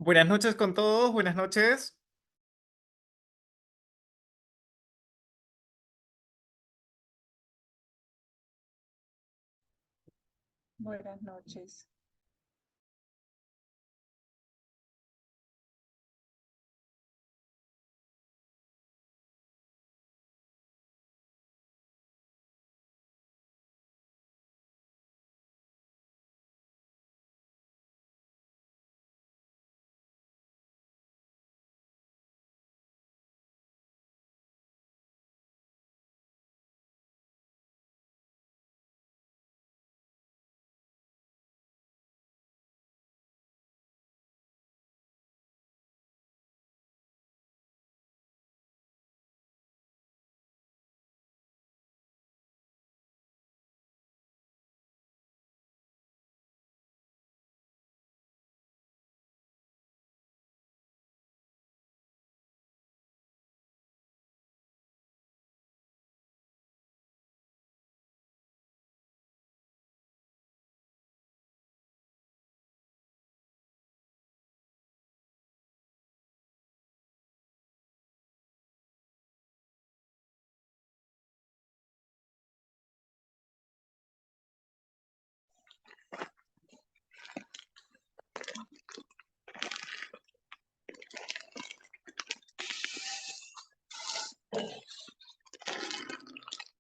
Buenas noches con todos, buenas noches. Buenas noches.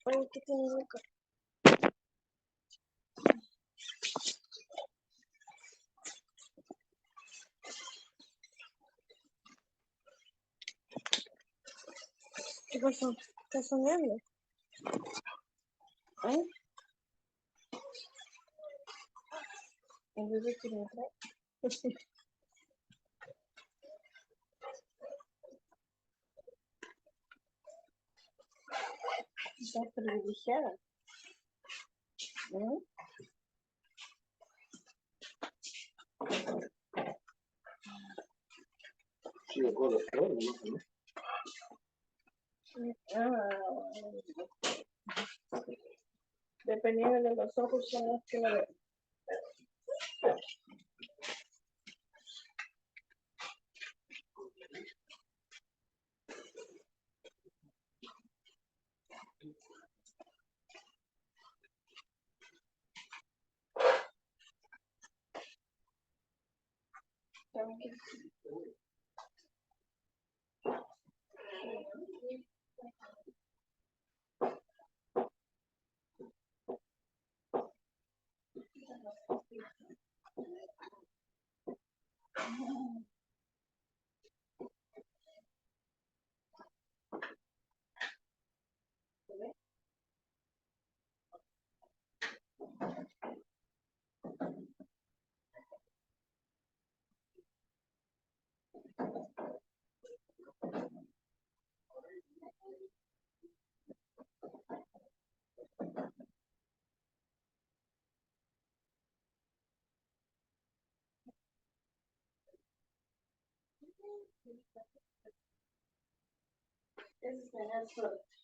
Ay, ¿qué tiene acá? ¿Qué pasó? ¿Estás soñando? ¿Eh? ¿El bebé quiere entrar? Pues sí. Estás privilegiada. ¿Eh? Sí, ah, dependiendo de los ojos son los que lo ven. Es tener suerte.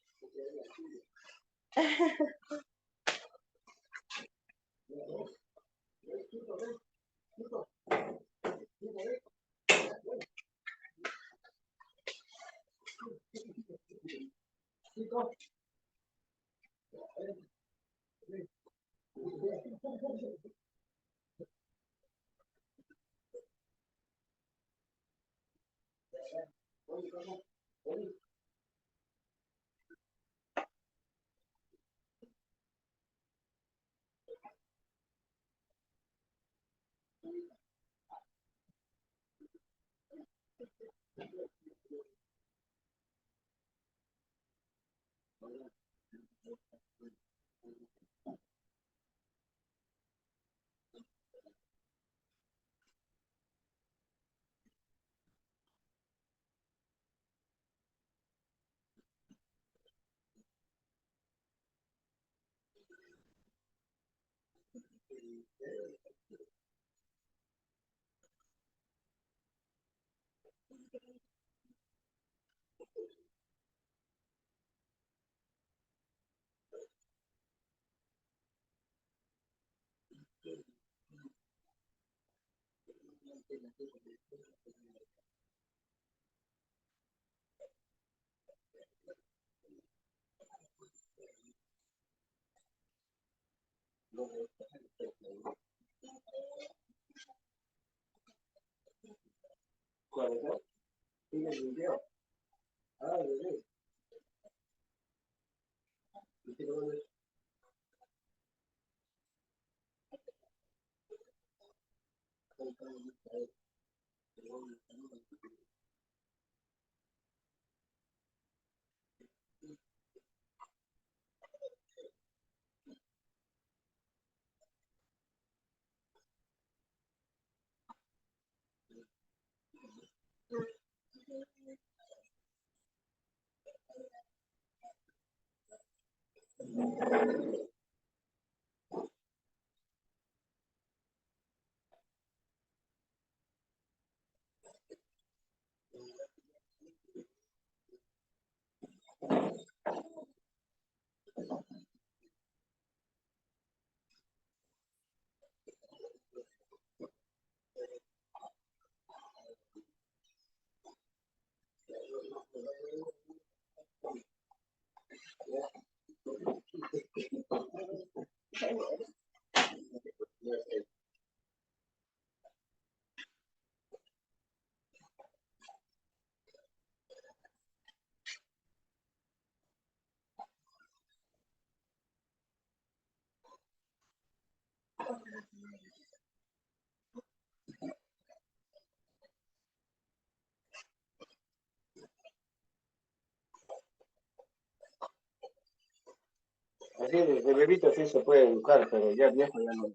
Así de bebito sí se puede educar, pero ya viejo ya no.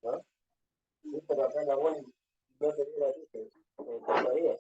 ¿No? Sí, pero acá la buena, yo te digo así que me encantaría.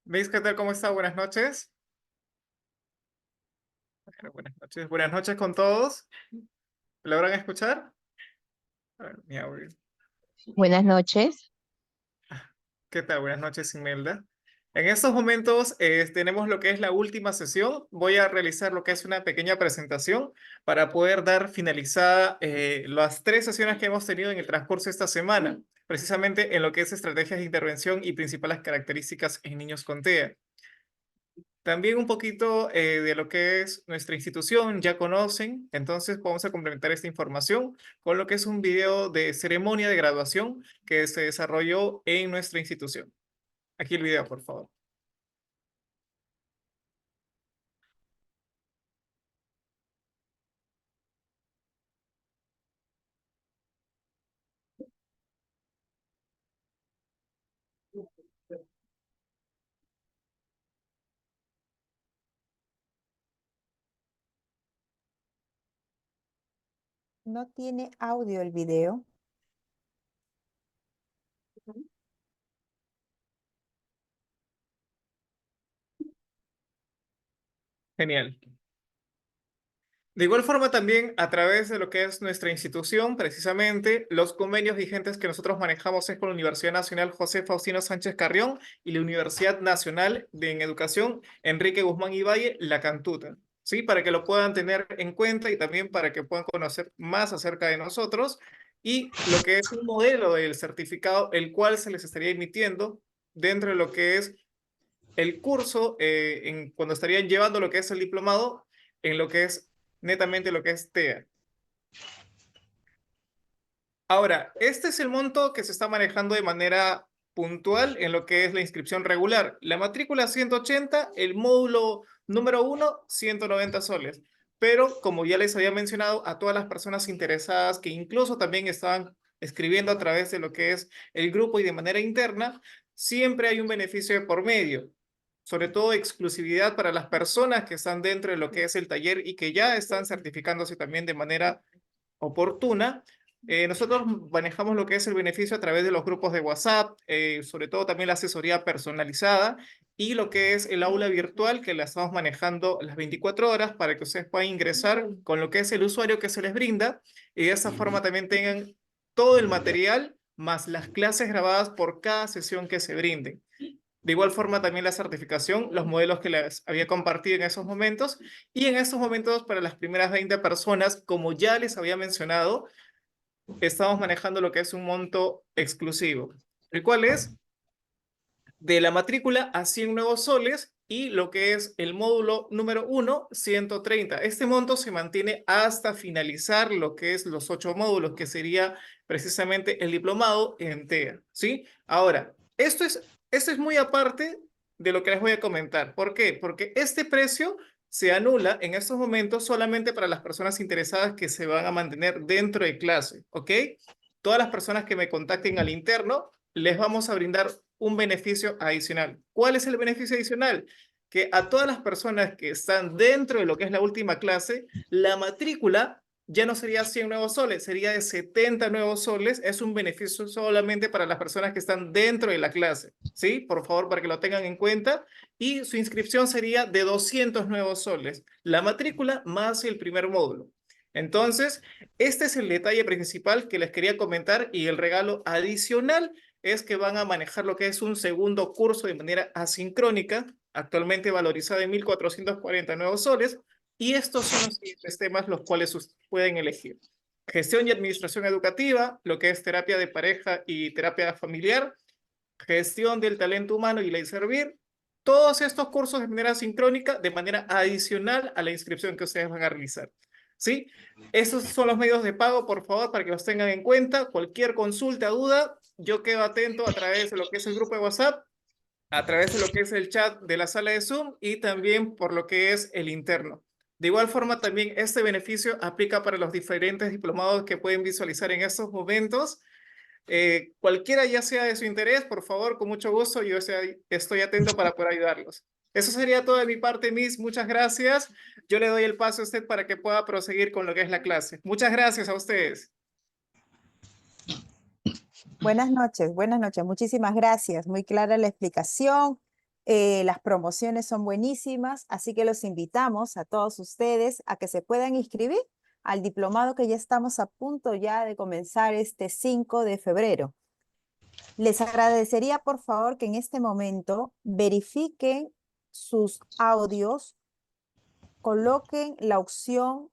¿Veis qué tal? ¿Cómo está? Buenas noches. Buenas noches. Buenas noches con todos. ¿Me logran escuchar? A ver, mi audio. Buenas noches. ¿Qué tal? Buenas noches, Imelda. En estos momentos tenemos lo que es la última sesión. Voy a realizar lo que es una pequeña presentación para poder dar finalizada las 3 sesiones que hemos tenido en el transcurso de esta semana, precisamente en lo que es estrategias de intervención y principales características en niños con TEA. También un poquito de lo que es nuestra institución, ya conocen, entonces vamos a complementar esta información con lo que es un video de ceremonia de graduación que se desarrolló en nuestra institución. Aquí el video, por favor. No tiene audio el video. Genial. De igual forma también a través de lo que es nuestra institución, precisamente los convenios vigentes que nosotros manejamos es con la Universidad Nacional José Faustino Sánchez Carrión y la Universidad Nacional en Educación Enrique Guzmán y Valle, La Cantuta, ¿sí? Para que lo puedan tener en cuenta y también para que puedan conocer más acerca de nosotros y lo que es un modelo del certificado, el cual se les estaría emitiendo dentro de lo que es el curso, cuando estarían llevando lo que es el diplomado en lo que es netamente lo que es TEA. Ahora, este es el monto que se está manejando de manera puntual en lo que es la inscripción regular. La matrícula 180, el módulo número 1, 190 soles. Pero como ya les había mencionado, a todas las personas interesadas que incluso también estaban escribiendo a través de lo que es el grupo y de manera interna, siempre hay un beneficio de por medio. Sobre todo exclusividad para las personas que están dentro de lo que es el taller y que ya están certificándose también de manera oportuna. Nosotros manejamos lo que es el beneficio a través de los grupos de WhatsApp, sobre todo también la asesoría personalizada y lo que es el aula virtual que la estamos manejando las 24 horas para que ustedes puedan ingresar con lo que es el usuario que se les brinda y de esa forma también tengan todo el material más las clases grabadas por cada sesión que se brinden. De igual forma también la certificación, los modelos que les había compartido en esos momentos y en estos momentos para las primeras 20 personas, como ya les había mencionado, estamos manejando lo que es un monto exclusivo, el cual es de la matrícula a 100 nuevos soles y lo que es el módulo número 1, 130. Este monto se mantiene hasta finalizar lo que es los 8 módulos, que sería precisamente el diplomado en TEA, ¿sí? Ahora, esto es muy aparte de lo que les voy a comentar. ¿Por qué? Porque este precio se anula en estos momentos solamente para las personas interesadas que se van a mantener dentro de clase, ¿ok? Todas las personas que me contacten al interno, les vamos a brindar un beneficio adicional. ¿Cuál es el beneficio adicional? Que a todas las personas que están dentro de lo que es la última clase, la matrícula ya no sería 100 nuevos soles, sería de 70 nuevos soles. Es un beneficio solamente para las personas que están dentro de la clase, ¿sí? Por favor, para que lo tengan en cuenta. Y su inscripción sería de 200 nuevos soles. La matrícula más el primer módulo. Entonces, este es el detalle principal que les quería comentar y el regalo adicional es que van a manejar lo que es un segundo curso de manera asincrónica, actualmente valorizado en 1.440 nuevos soles, y estos son los siguientes temas los cuales pueden elegir. Gestión y administración educativa, lo que es terapia de pareja y terapia familiar, gestión del talento humano y ley servir, todos estos cursos de manera sincrónica, de manera adicional a la inscripción que ustedes van a realizar. ¿Sí? Esos son los medios de pago, por favor, para que los tengan en cuenta. Cualquier consulta, duda, yo quedo atento a través de lo que es el grupo de WhatsApp, a través de lo que es el chat de la sala de Zoom y también por lo que es el interno. De igual forma, también este beneficio aplica para los diferentes diplomados que pueden visualizar en estos momentos. Cualquiera ya sea de su interés, por favor, con mucho gusto, yo estoy atento para poder ayudarlos. Eso sería todo de mi parte, Miss. Muchas gracias. Yo le doy el paso a usted para que pueda proseguir con lo que es la clase. Muchas gracias a ustedes. Buenas noches, buenas noches. Muchísimas gracias. Muy clara la explicación. Las promociones son buenísimas, así que los invitamos a todos ustedes a que se puedan inscribir al diplomado que ya estamos a punto ya de comenzar este 5 de febrero. Les agradecería por favor que en este momento verifiquen sus audios, coloquen la opción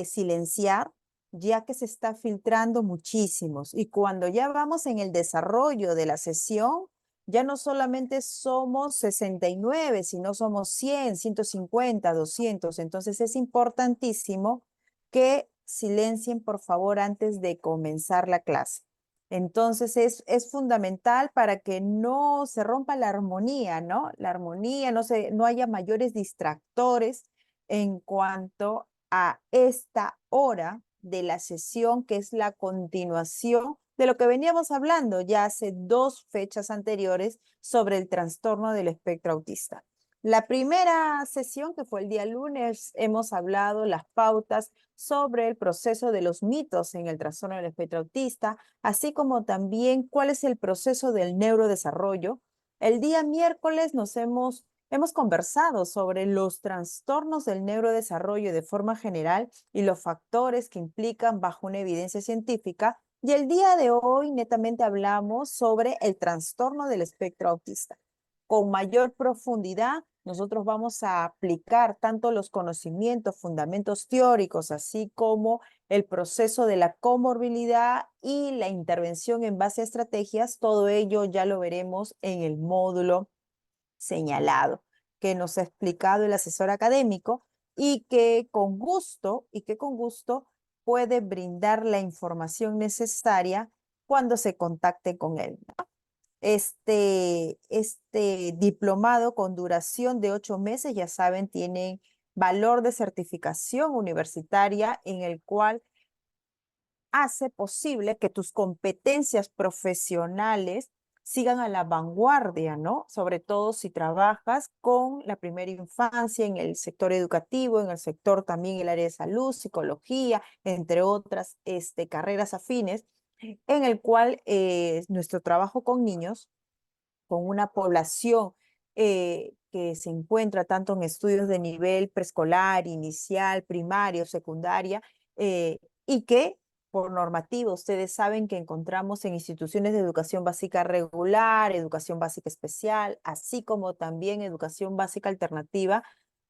silenciar, ya que se está filtrando muchísimos. Y cuando ya vamos en el desarrollo de la sesión, ya no solamente somos 69, sino somos 100, 150, 200. Entonces es importantísimo que silencien por favor antes de comenzar la clase. Entonces es fundamental para que no se rompa la armonía, ¿no? La armonía, no haya mayores distractores en cuanto a esta hora de la sesión, que es la continuación de lo que veníamos hablando ya hace 2 fechas anteriores sobre el trastorno del espectro autista. La primera sesión, que fue el día lunes, hemos hablado las pautas sobre el proceso de los mitos en el trastorno del espectro autista, así como también cuál es el proceso del neurodesarrollo. El día miércoles hemos conversado sobre los trastornos del neurodesarrollo de forma general y los factores que implican bajo una evidencia científica. Y el día de hoy netamente hablamos sobre el trastorno del espectro autista. Con mayor profundidad, nosotros vamos a aplicar tanto los conocimientos, fundamentos teóricos, así como el proceso de la comorbilidad y la intervención en base a estrategias. Todo ello ya lo veremos en el módulo señalado que nos ha explicado el asesor académico y que con gusto puede brindar la información necesaria cuando se contacte con él, ¿no? Este diplomado con duración de 8 meses, ya saben, tiene valor de certificación universitaria en el cual hace posible que tus competencias profesionales sigan a la vanguardia, ¿no? Sobre todo si trabajas con la primera infancia en el sector educativo, en el sector también el área de salud, psicología, entre otras carreras afines, en el cual nuestro trabajo con niños, con una población que se encuentra tanto en estudios de nivel preescolar, inicial, primario, secundaria, y que por normativa ustedes saben que encontramos en instituciones de educación básica regular, educación básica especial, así como también educación básica alternativa,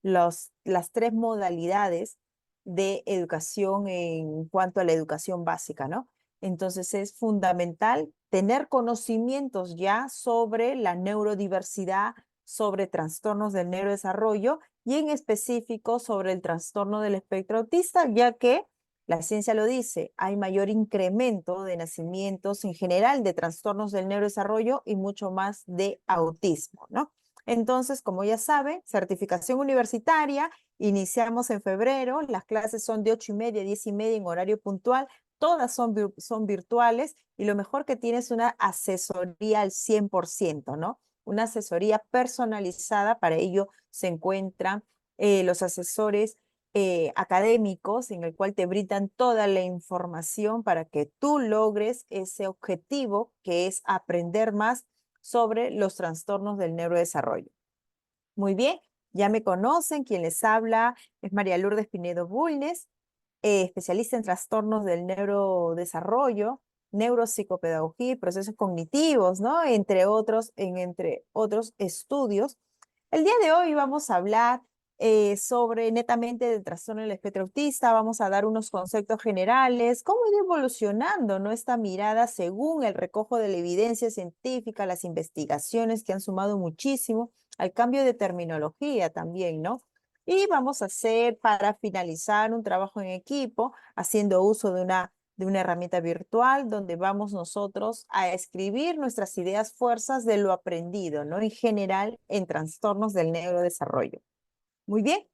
las 3 modalidades de educación en cuanto a la educación básica, ¿no? Entonces es fundamental tener conocimientos ya sobre la neurodiversidad, sobre trastornos del neurodesarrollo y en específico sobre el trastorno del espectro autista, ya que la ciencia lo dice, hay mayor incremento de nacimientos en general de trastornos del neurodesarrollo y mucho más de autismo, ¿no? Entonces, como ya saben, certificación universitaria, iniciamos en febrero, las clases son de 8:30 a 10:30 en horario puntual, todas son virtuales y lo mejor que tiene es una asesoría al 100%, ¿no? Una asesoría personalizada, para ello se encuentran los asesores académicos en el cual te brindan toda la información para que tú logres ese objetivo que es aprender más sobre los trastornos del neurodesarrollo. Muy bien, ya me conocen, quien les habla es María Lourdes Pinedo Bulnes, especialista en trastornos del neurodesarrollo, neuropsicopedagogía y procesos cognitivos, ¿no? Entre otros estudios. El día de hoy vamos a hablar sobre netamente del trastorno del espectro autista, vamos a dar unos conceptos generales, cómo ir evolucionando, ¿no? Esta mirada según el recojo de la evidencia científica, las investigaciones que han sumado muchísimo al cambio de terminología también, ¿no? Y vamos a hacer, para finalizar, un trabajo en equipo, haciendo uso de una herramienta virtual donde vamos nosotros a escribir nuestras ideas fuerzas de lo aprendido, ¿no? En general, en trastornos del neurodesarrollo. Muy bien.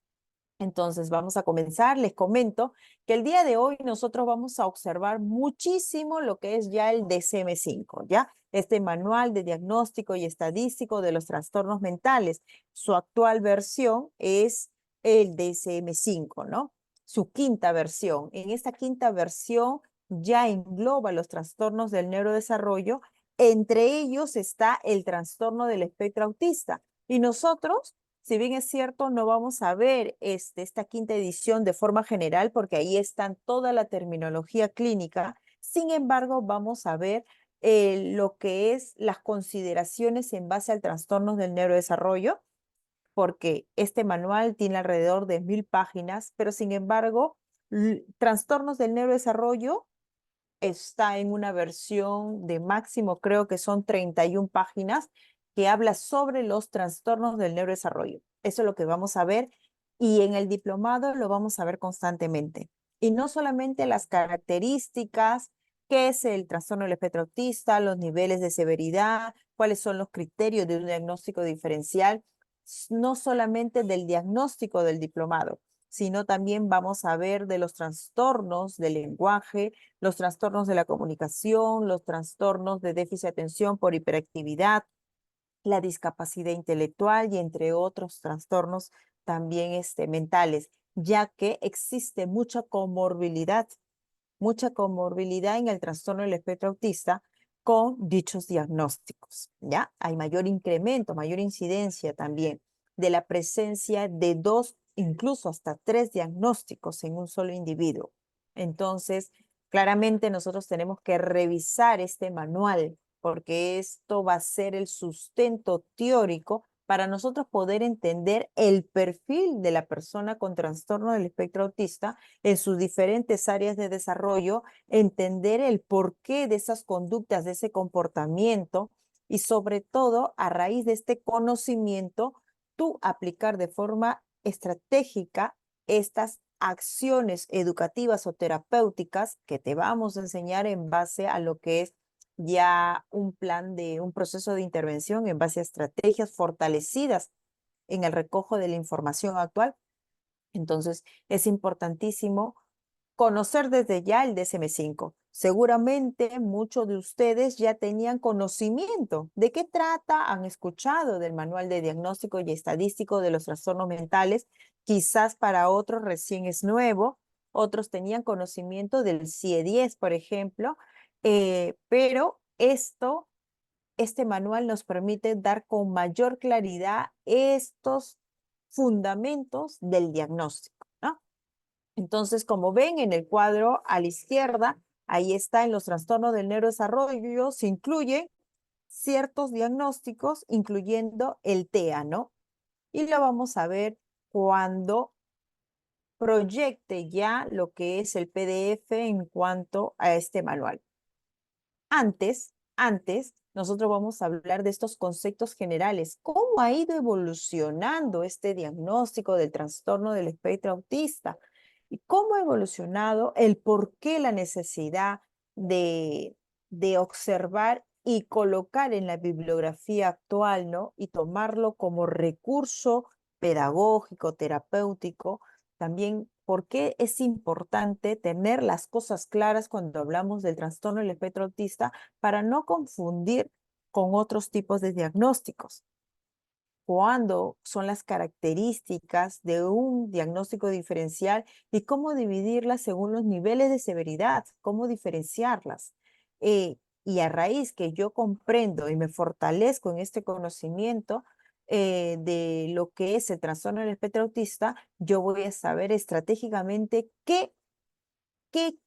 Entonces vamos a comenzar. Les comento que el día de hoy nosotros vamos a observar muchísimo lo que es ya el DSM-5, ¿ya? Este manual de diagnóstico y estadístico de los trastornos mentales. Su actual versión es el DSM-5, ¿no? Su quinta versión. En esta quinta versión ya engloba los trastornos del neurodesarrollo. Entre ellos está el trastorno del espectro autista. Y nosotros, si bien es cierto, no vamos a ver esta quinta edición de forma general porque ahí está toda la terminología clínica. Sin embargo, vamos a ver lo que es las consideraciones en base al trastorno del neurodesarrollo, porque este manual tiene alrededor de 1000 páginas, pero sin embargo, trastornos del neurodesarrollo está en una versión de máximo, creo que son 31 páginas, que habla sobre los trastornos del neurodesarrollo. Eso es lo que vamos a ver y en el diplomado lo vamos a ver constantemente. Y no solamente las características, qué es el trastorno del espectro autista, los niveles de severidad, cuáles son los criterios de un diagnóstico diferencial, no solamente del diagnóstico del diplomado, sino también vamos a ver de los trastornos del lenguaje, los trastornos de la comunicación, los trastornos de déficit de atención por hiperactividad, la discapacidad intelectual y entre otros trastornos también mentales, ya que existe mucha comorbilidad en el trastorno del espectro autista con dichos diagnósticos, ¿ya? Hay mayor incremento, mayor incidencia también de la presencia de 2, incluso hasta 3 diagnósticos en un solo individuo. Entonces, claramente nosotros tenemos que revisar este manual porque esto va a ser el sustento teórico para nosotros poder entender el perfil de la persona con trastorno del espectro autista en sus diferentes áreas de desarrollo, entender el porqué de esas conductas, de ese comportamiento y sobre todo a raíz de este conocimiento, tú aplicar de forma estratégica estas acciones educativas o terapéuticas que te vamos a enseñar en base a lo que es ya un plan de un proceso de intervención en base a estrategias fortalecidas en el recojo de la información actual. Entonces, es importantísimo conocer desde ya el DSM-5. Seguramente muchos de ustedes ya tenían conocimiento de qué trata, han escuchado del Manual de Diagnóstico y Estadístico de los Trastornos Mentales. Quizás para otros recién es nuevo, otros tenían conocimiento del CIE-10, por ejemplo, pero este manual nos permite dar con mayor claridad estos fundamentos del diagnóstico, ¿no? Entonces, como ven en el cuadro a la izquierda, ahí está en los trastornos del neurodesarrollo, se incluyen ciertos diagnósticos, incluyendo el TEA, ¿no? Y lo vamos a ver cuando proyecte ya lo que es el PDF en cuanto a este manual. Antes, nosotros vamos a hablar de estos conceptos generales. ¿Cómo ha ido evolucionando este diagnóstico del trastorno del espectro autista? ¿Y cómo ha evolucionado el por qué la necesidad de observar y colocar en la bibliografía actual, ¿no? Y tomarlo como recurso pedagógico, terapéutico, también por qué es importante tener las cosas claras cuando hablamos del trastorno del espectro autista para no confundir con otros tipos de diagnósticos. ¿Cuándo son las características de un diagnóstico diferencial y cómo dividirlas según los niveles de severidad? ¿Cómo diferenciarlas? Y a raíz que yo comprendo y me fortalezco en este conocimiento de lo que es el trastorno del espectro autista, yo voy a saber estratégicamente qué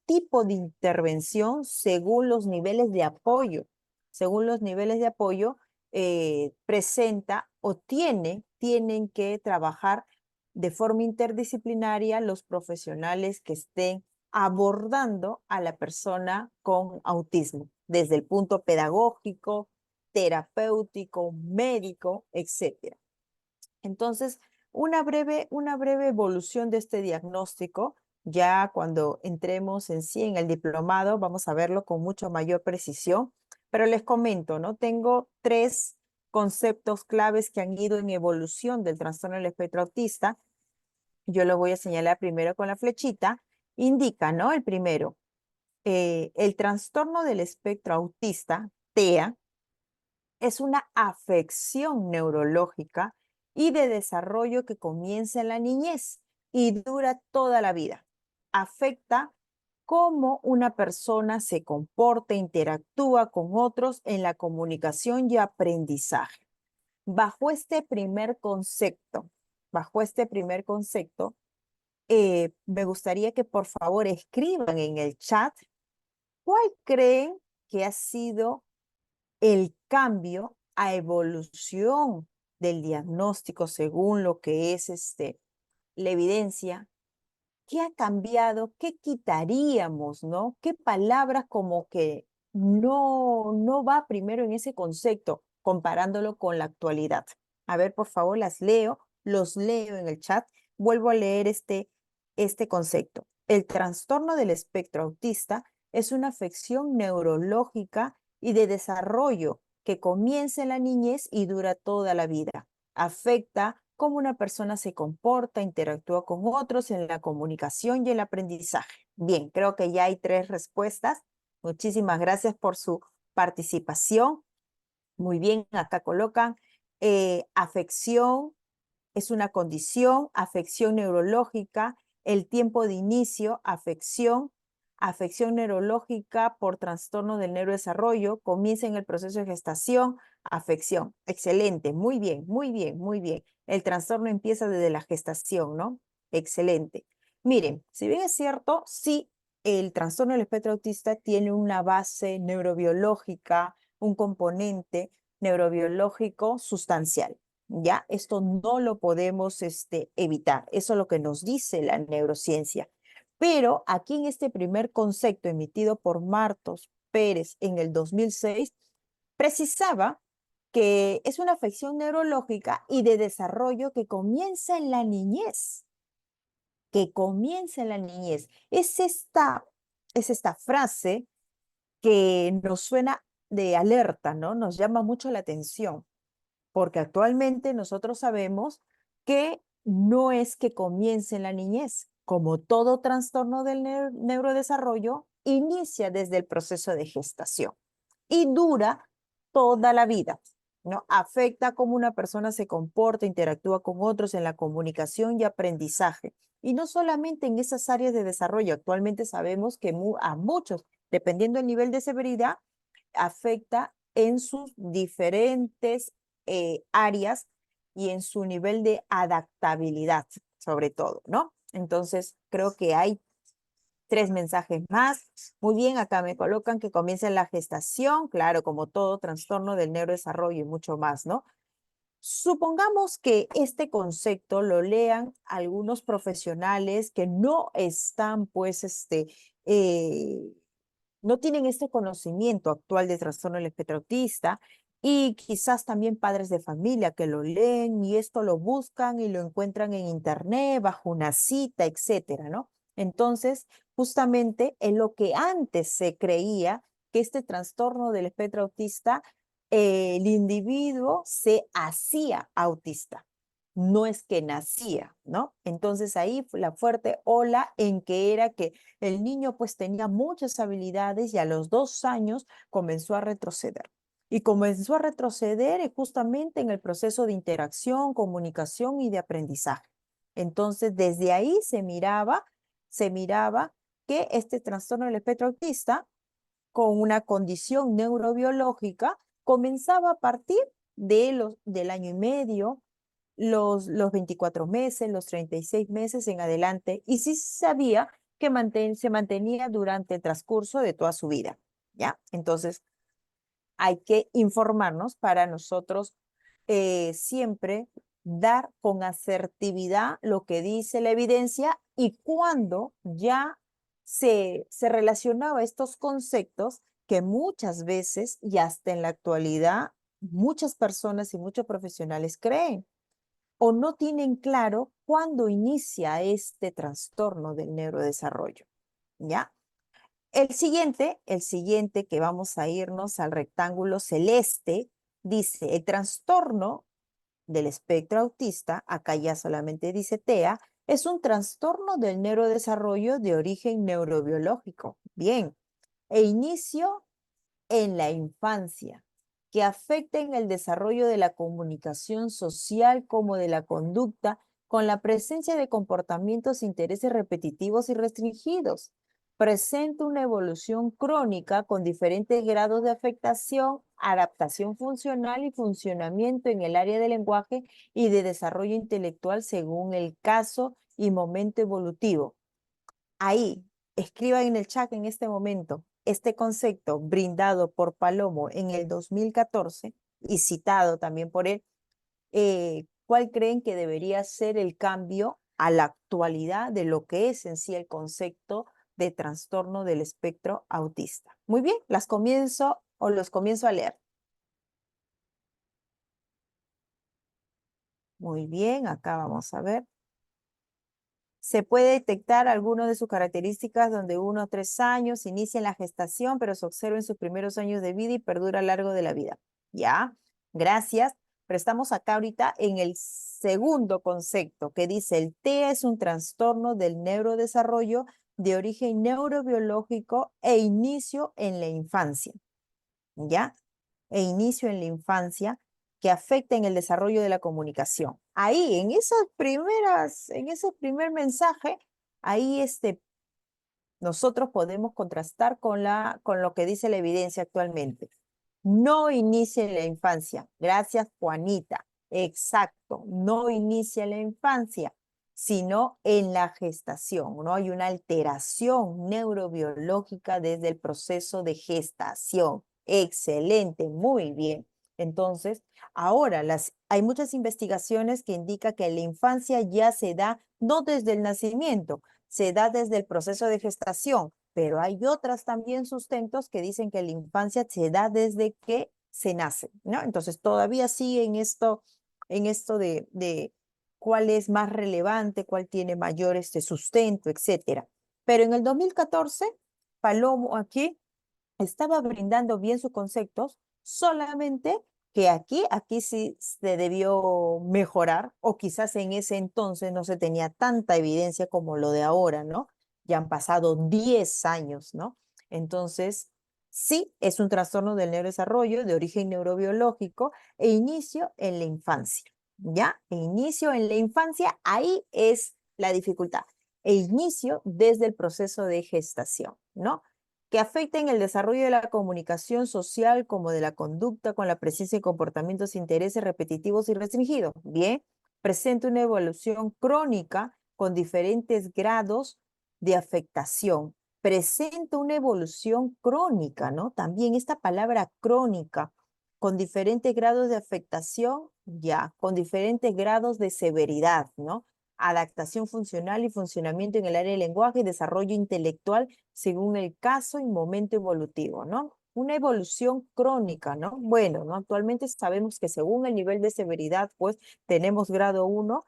tipo de intervención según los niveles de apoyo, presenta o tienen que trabajar de forma interdisciplinaria los profesionales que estén abordando a la persona con autismo, desde el punto pedagógico, terapéutico, médico, etc. Entonces, una breve evolución de este diagnóstico. Ya cuando entremos en sí en el diplomado, vamos a verlo con mucho mayor precisión. Pero les comento, ¿no? Tengo 3 conceptos claves que han ido en evolución del trastorno del espectro autista. Yo lo voy a señalar primero con la flechita. Indica, ¿no? El primero, el trastorno del espectro autista, TEA, es una afección neurológica y de desarrollo que comienza en la niñez y dura toda la vida. Afecta cómo una persona se comporta, interactúa con otros en la comunicación y aprendizaje. bajo este primer concepto, me gustaría que por favor escriban en el chat cuál creen que ha sido el cambio a evolución del diagnóstico según lo que es la evidencia. ¿Qué ha cambiado? ¿Qué quitaríamos, no? ¿Qué palabras como que no va primero en ese concepto, comparándolo con la actualidad? A ver, por favor, los leo en el chat. Vuelvo a leer este concepto. El trastorno del espectro autista es una afección neurológica y de desarrollo que comienza en la niñez y dura toda la vida. Afecta cómo una persona se comporta, interactúa con otros en la comunicación y el aprendizaje. Bien, creo que ya hay 3 respuestas. Muchísimas gracias por su participación. Muy bien, acá colocan afección, es una condición, afección neurológica, el tiempo de inicio, afección neurológica por trastorno del neurodesarrollo, comienza en el proceso de gestación, afección. Excelente, muy bien, muy bien, muy bien. El trastorno empieza desde la gestación, ¿no? Excelente. Miren, si bien es cierto, sí, el trastorno del espectro autista tiene una base neurobiológica, un componente neurobiológico sustancial. ¿Ya? Esto no lo podemos evitar. Eso es lo que nos dice la neurociencia. Pero aquí en este primer concepto emitido por Martos Pérez en el 2006, precisaba que es una afección neurológica y de desarrollo que comienza en la niñez. Es esta frase que nos suena de alerta, ¿no? Nos llama mucho la atención porque actualmente nosotros sabemos que no es que comience en la niñez, como todo trastorno del neurodesarrollo, inicia desde el proceso de gestación y dura toda la vida, ¿no? Afecta cómo una persona se comporta, interactúa con otros en la comunicación y aprendizaje. Y no solamente en esas áreas de desarrollo, actualmente sabemos que a muchos, dependiendo del nivel de severidad, afecta en sus diferentes áreas y en su nivel de adaptabilidad, sobre todo, ¿no? Entonces, creo que hay 3 mensajes más. Muy bien, acá me colocan que comienza en la gestación, claro, como todo trastorno del neurodesarrollo y mucho más, ¿no? Supongamos que este concepto lo lean algunos profesionales que no están, pues, no tienen este conocimiento actual de trastorno del espectro autista y quizás también padres de familia que lo leen y esto lo buscan y lo encuentran en internet bajo una cita, etcétera, ¿no? Entonces, justamente en lo que antes se creía que este trastorno del espectro autista, el individuo se hacía autista, no es que nacía, ¿no? Entonces ahí fue la fuerte ola en que era que el niño pues tenía muchas habilidades y a los 2 años comenzó a retroceder. Y comenzó a retroceder justamente en el proceso de interacción, comunicación y de aprendizaje. Entonces, desde ahí se miraba que este trastorno del espectro autista, con una condición neurobiológica, comenzaba a partir del año y medio, los 24 meses, los 36 meses en adelante, y sí se sabía que se mantenía durante el transcurso de toda su vida, ¿ya? Entonces, hay que informarnos para nosotros siempre dar con asertividad lo que dice la evidencia y cuando ya se relacionaba estos conceptos que muchas veces y hasta en la actualidad muchas personas y muchos profesionales creen o no tienen claro cuándo inicia este trastorno del neurodesarrollo, ¿ya? El siguiente que vamos a irnos al rectángulo celeste, dice, el trastorno del espectro autista, acá ya solamente dice TEA, es un trastorno del neurodesarrollo de origen neurobiológico. Bien, e inicio en la infancia, que afecta en el desarrollo de la comunicación social como de la conducta, con la presencia de comportamientos e intereses repetitivos y restringidos. presenta una evolución crónica con diferentes grados de afectación, adaptación funcional y funcionamiento en el área del lenguaje y de desarrollo intelectual según el caso y momento evolutivo. Ahí, escriban en el chat en este momento este concepto brindado por Palomo en el 2014 y citado también por él. ¿Cuál creen que debería ser el cambio a la actualidad de lo que es en sí el concepto de trastorno del espectro autista? Muy bien, los comienzo a leer. Muy bien, acá vamos a ver. Se puede detectar algunas de sus características donde 1 a 3 años inicia en la gestación, pero se observa en sus primeros años de vida y perdura a lo largo de la vida. Ya, gracias. Pero estamos acá ahorita en el segundo concepto que dice el TEA es un trastorno del neurodesarrollo de origen neurobiológico e inicio en la infancia. ¿Ya? E inicio en la infancia que afecta en el desarrollo de la comunicación. Ahí, en ese primer mensaje, ahí nosotros podemos contrastar con lo que dice la evidencia actualmente. No inicia en la infancia. Gracias, Juanita. Exacto, no inicia en la infancia, sino en la gestación, ¿no? Hay una alteración neurobiológica desde el proceso de gestación. Excelente, muy bien. Entonces, ahora hay muchas investigaciones que indican que la infancia ya se da no desde el nacimiento, se da desde el proceso de gestación, pero hay otras también sustentos que dicen que la infancia se da desde que se nace, ¿no? Entonces, todavía sigue en esto de cuál es más relevante, cuál tiene mayor sustento, etcétera. Pero en el 2014, Palomo aquí estaba brindando bien sus conceptos, solamente que aquí sí se debió mejorar, o quizás en ese entonces no se tenía tanta evidencia como lo de ahora, ¿no? Ya han pasado 10 años, ¿no? Entonces, sí, es un trastorno del neurodesarrollo de origen neurobiológico e inicio en la infancia, ¿ya? E inicio en la infancia, ahí es la dificultad. E inicio desde el proceso de gestación, ¿no? Que afecten el desarrollo de la comunicación social como de la conducta con la presencia de comportamientos e intereses repetitivos y restringidos. Bien, presenta una evolución crónica con diferentes grados de afectación. Presenta una evolución crónica, ¿no? También esta palabra crónica, con diferentes grados de afectación, ya, con diferentes grados de severidad, ¿no? Adaptación funcional y funcionamiento en el área del lenguaje y desarrollo intelectual según el caso y momento evolutivo, ¿no? Una evolución crónica, ¿no? Bueno, ¿no? Actualmente sabemos que según el nivel de severidad, pues tenemos grado 1,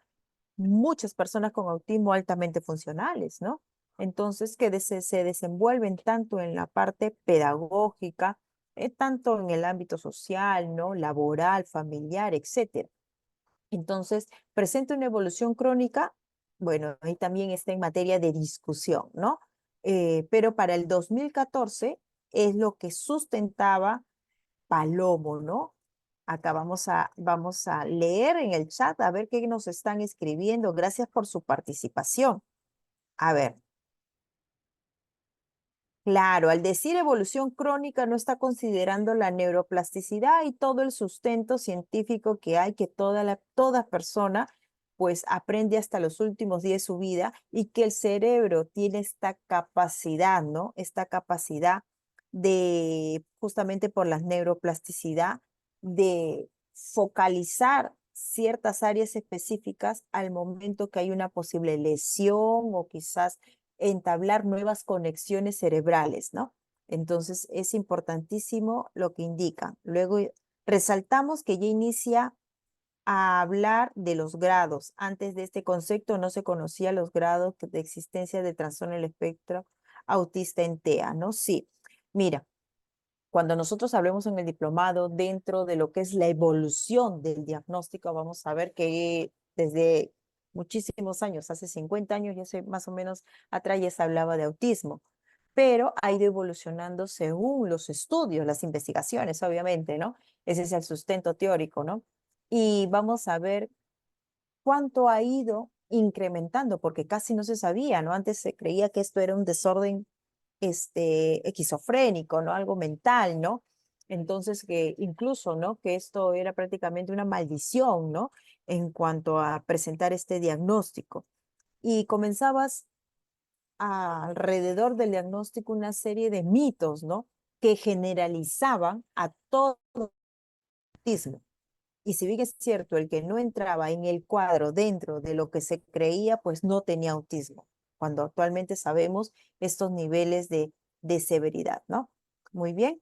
muchas personas con autismo altamente funcionales, ¿no? Entonces, que se desenvuelven tanto en la parte pedagógica, tanto en el ámbito social, ¿no? Laboral, familiar, etcétera. Entonces, presenta una evolución crónica, bueno, ahí también está en materia de discusión, ¿no? Pero para el 2014 es lo que sustentaba Palomo, ¿no? Acá vamos a leer en el chat a ver qué nos están escribiendo. Gracias por su participación. A ver. Claro, al decir evolución crónica no está considerando la neuroplasticidad y todo el sustento científico que hay, que toda persona pues aprende hasta los últimos días de su vida y que el cerebro tiene esta capacidad, ¿no? Esta capacidad de, justamente por la neuroplasticidad, de focalizar ciertas áreas específicas al momento que hay una posible lesión o quizás entablar nuevas conexiones cerebrales, ¿no? Entonces es importantísimo lo que indica. Luego resaltamos que ya inicia a hablar de los grados. Antes de este concepto no se conocía los grados de existencia de trastorno del espectro autista en TEA, ¿no? Sí, mira, cuando nosotros hablemos en el diplomado dentro de lo que es la evolución del diagnóstico, vamos a ver que desde muchísimos años, hace 50 años, ya sé más o menos atrás ya se hablaba de autismo, pero ha ido evolucionando según los estudios, las investigaciones, obviamente, ¿no? Ese es el sustento teórico, ¿no? Y vamos a ver cuánto ha ido incrementando, porque casi no se sabía, ¿no? Antes se creía que esto era un desorden esquizofrénico, ¿no? Algo mental, ¿no? Entonces, que incluso, ¿no? Que esto era prácticamente una maldición, ¿no? En cuanto a presentar este diagnóstico. Y comenzabas alrededor del diagnóstico una serie de mitos, ¿no? Que generalizaban a todo el autismo. Y si bien es cierto, el que no entraba en el cuadro dentro de lo que se creía, pues no tenía autismo, cuando actualmente sabemos estos niveles de severidad, ¿no? Muy bien.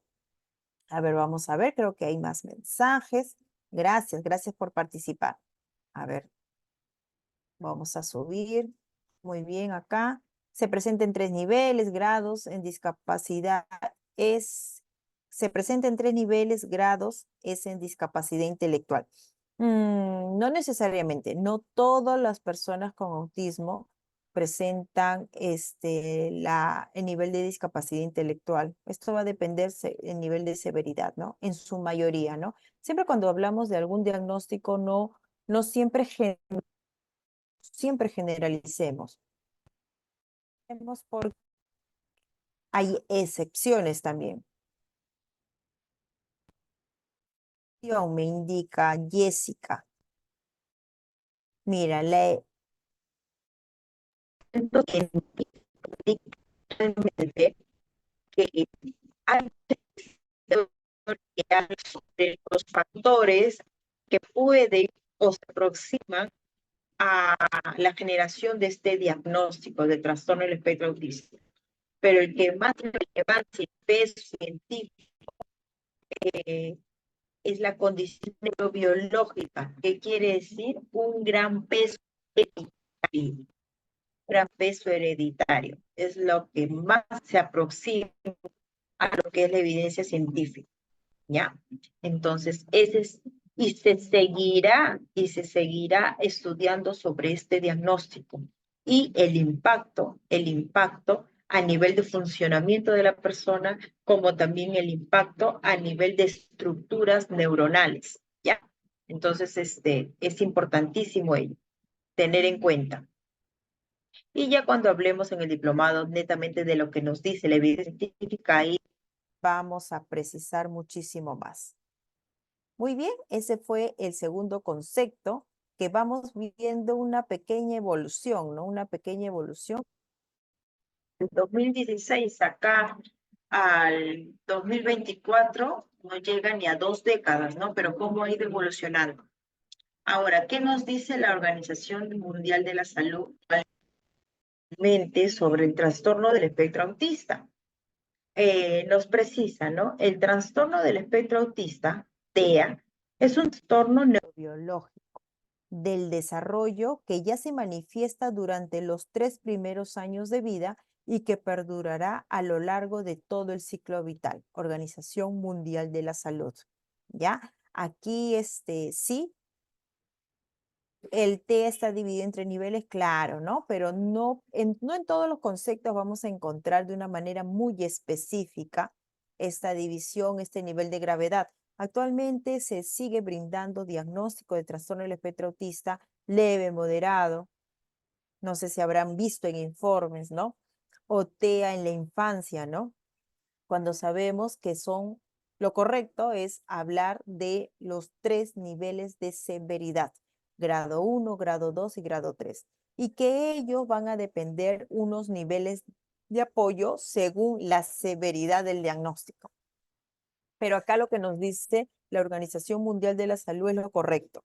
A ver, vamos a ver, creo que hay más mensajes. Gracias, gracias por participar. A ver, vamos a subir. Muy bien, acá. Se presenta en 3 niveles, grados en discapacidad se presenta en 3 niveles, grados es en discapacidad intelectual. No necesariamente, no todas las personas con autismo presentan el nivel de discapacidad intelectual. Esto va a depender del nivel de severidad, ¿no? En su mayoría, ¿no? Siempre cuando hablamos de algún diagnóstico, no siempre generalicemos. Porque hay excepciones también. Me indica Jessica. Mira, que realmente que hay sobre los factores que pueden o se aproximan a la generación de este diagnóstico de trastorno del espectro autista. Pero el que más relevancia y peso científico es la condición neurobiológica, que quiere decir un gran peso hereditario. Gran peso hereditario es lo que más se aproxima a lo que es la evidencia científica, ¿ya? Entonces, y se seguirá estudiando sobre este diagnóstico y el impacto a nivel de funcionamiento de la persona, como también el impacto a nivel de estructuras neuronales, ¿ya? Entonces, es importantísimo ello, tener en cuenta. Y ya cuando hablemos en el diplomado netamente de lo que nos dice la evidencia científica, ahí vamos a precisar muchísimo más. Muy bien, ese fue el segundo concepto, que vamos viendo una pequeña evolución, ¿no? Una pequeña evolución. del 2016 acá al 2024 no llega ni a 2 décadas, ¿no? Pero cómo ha ido evolucionando. Ahora, ¿qué nos dice la Organización Mundial de la Salud sobre el trastorno del espectro autista? Nos precisa, ¿no? El trastorno del espectro autista, TEA, es un trastorno neurobiológico del desarrollo que ya se manifiesta durante los 3 primeros años de vida y que perdurará a lo largo de todo el ciclo vital. Organización Mundial de la Salud. ¿Ya? Aquí, sí, el T está dividido entre niveles, claro, ¿no? Pero no en todos los conceptos vamos a encontrar de una manera muy específica esta división, este nivel de gravedad. Actualmente se sigue brindando diagnóstico de trastorno del espectro autista leve, moderado. No sé si habrán visto en informes, ¿no? O TEA en la infancia, ¿no? Cuando sabemos que lo correcto es hablar de los 3 niveles de severidad, grado 1, grado 2 y grado 3, y que ellos van a depender unos niveles de apoyo según la severidad del diagnóstico. Pero acá lo que nos dice la Organización Mundial de la Salud es lo correcto.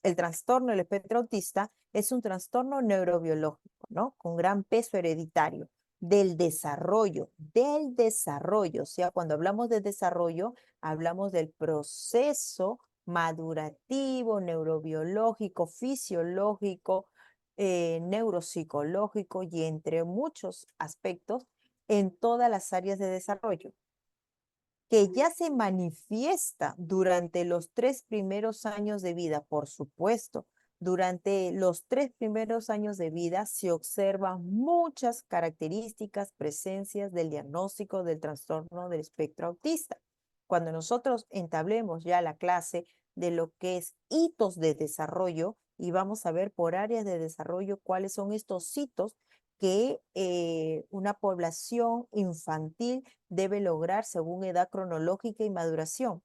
El trastorno del espectro autista es un trastorno neurobiológico, ¿no? Con gran peso hereditario del desarrollo. O sea, cuando hablamos de desarrollo, hablamos del proceso madurativo, neurobiológico, fisiológico, neuropsicológico y entre muchos aspectos en todas las áreas de desarrollo, que ya se manifiesta durante los 3 primeros años de vida, por supuesto. Durante los 3 primeros años de vida se observan muchas características, presencias del diagnóstico del trastorno del espectro autista. Cuando nosotros entablemos ya la clase de lo que es hitos de desarrollo, y vamos a ver por áreas de desarrollo cuáles son estos hitos que una población infantil debe lograr según edad cronológica y maduración.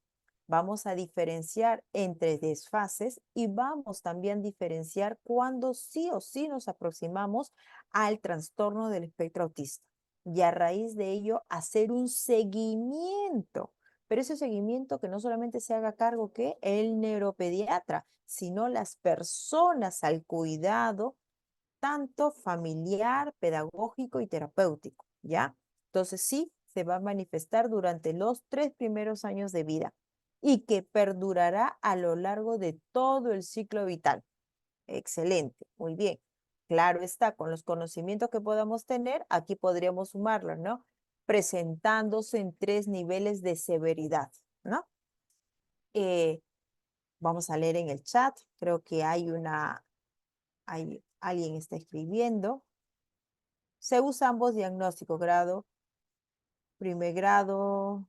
Vamos a diferenciar entre desfases y vamos también a diferenciar cuando sí o sí nos aproximamos al trastorno del espectro autista. Y a raíz de ello, hacer un seguimiento. Pero ese seguimiento que no solamente se haga cargo que el neuropediatra, sino las personas al cuidado tanto familiar, pedagógico y terapéutico, ¿ya? Entonces sí, se va a manifestar durante los 3 primeros años de vida y que perdurará a lo largo de todo el ciclo vital. Excelente, muy bien. Claro está, con los conocimientos que podamos tener, aquí podríamos sumarlos, ¿no? Presentándose en 3 niveles de severidad, ¿no? Vamos a leer en el chat, creo que alguien está escribiendo. Se usan ambos diagnósticos, grado, primer grado,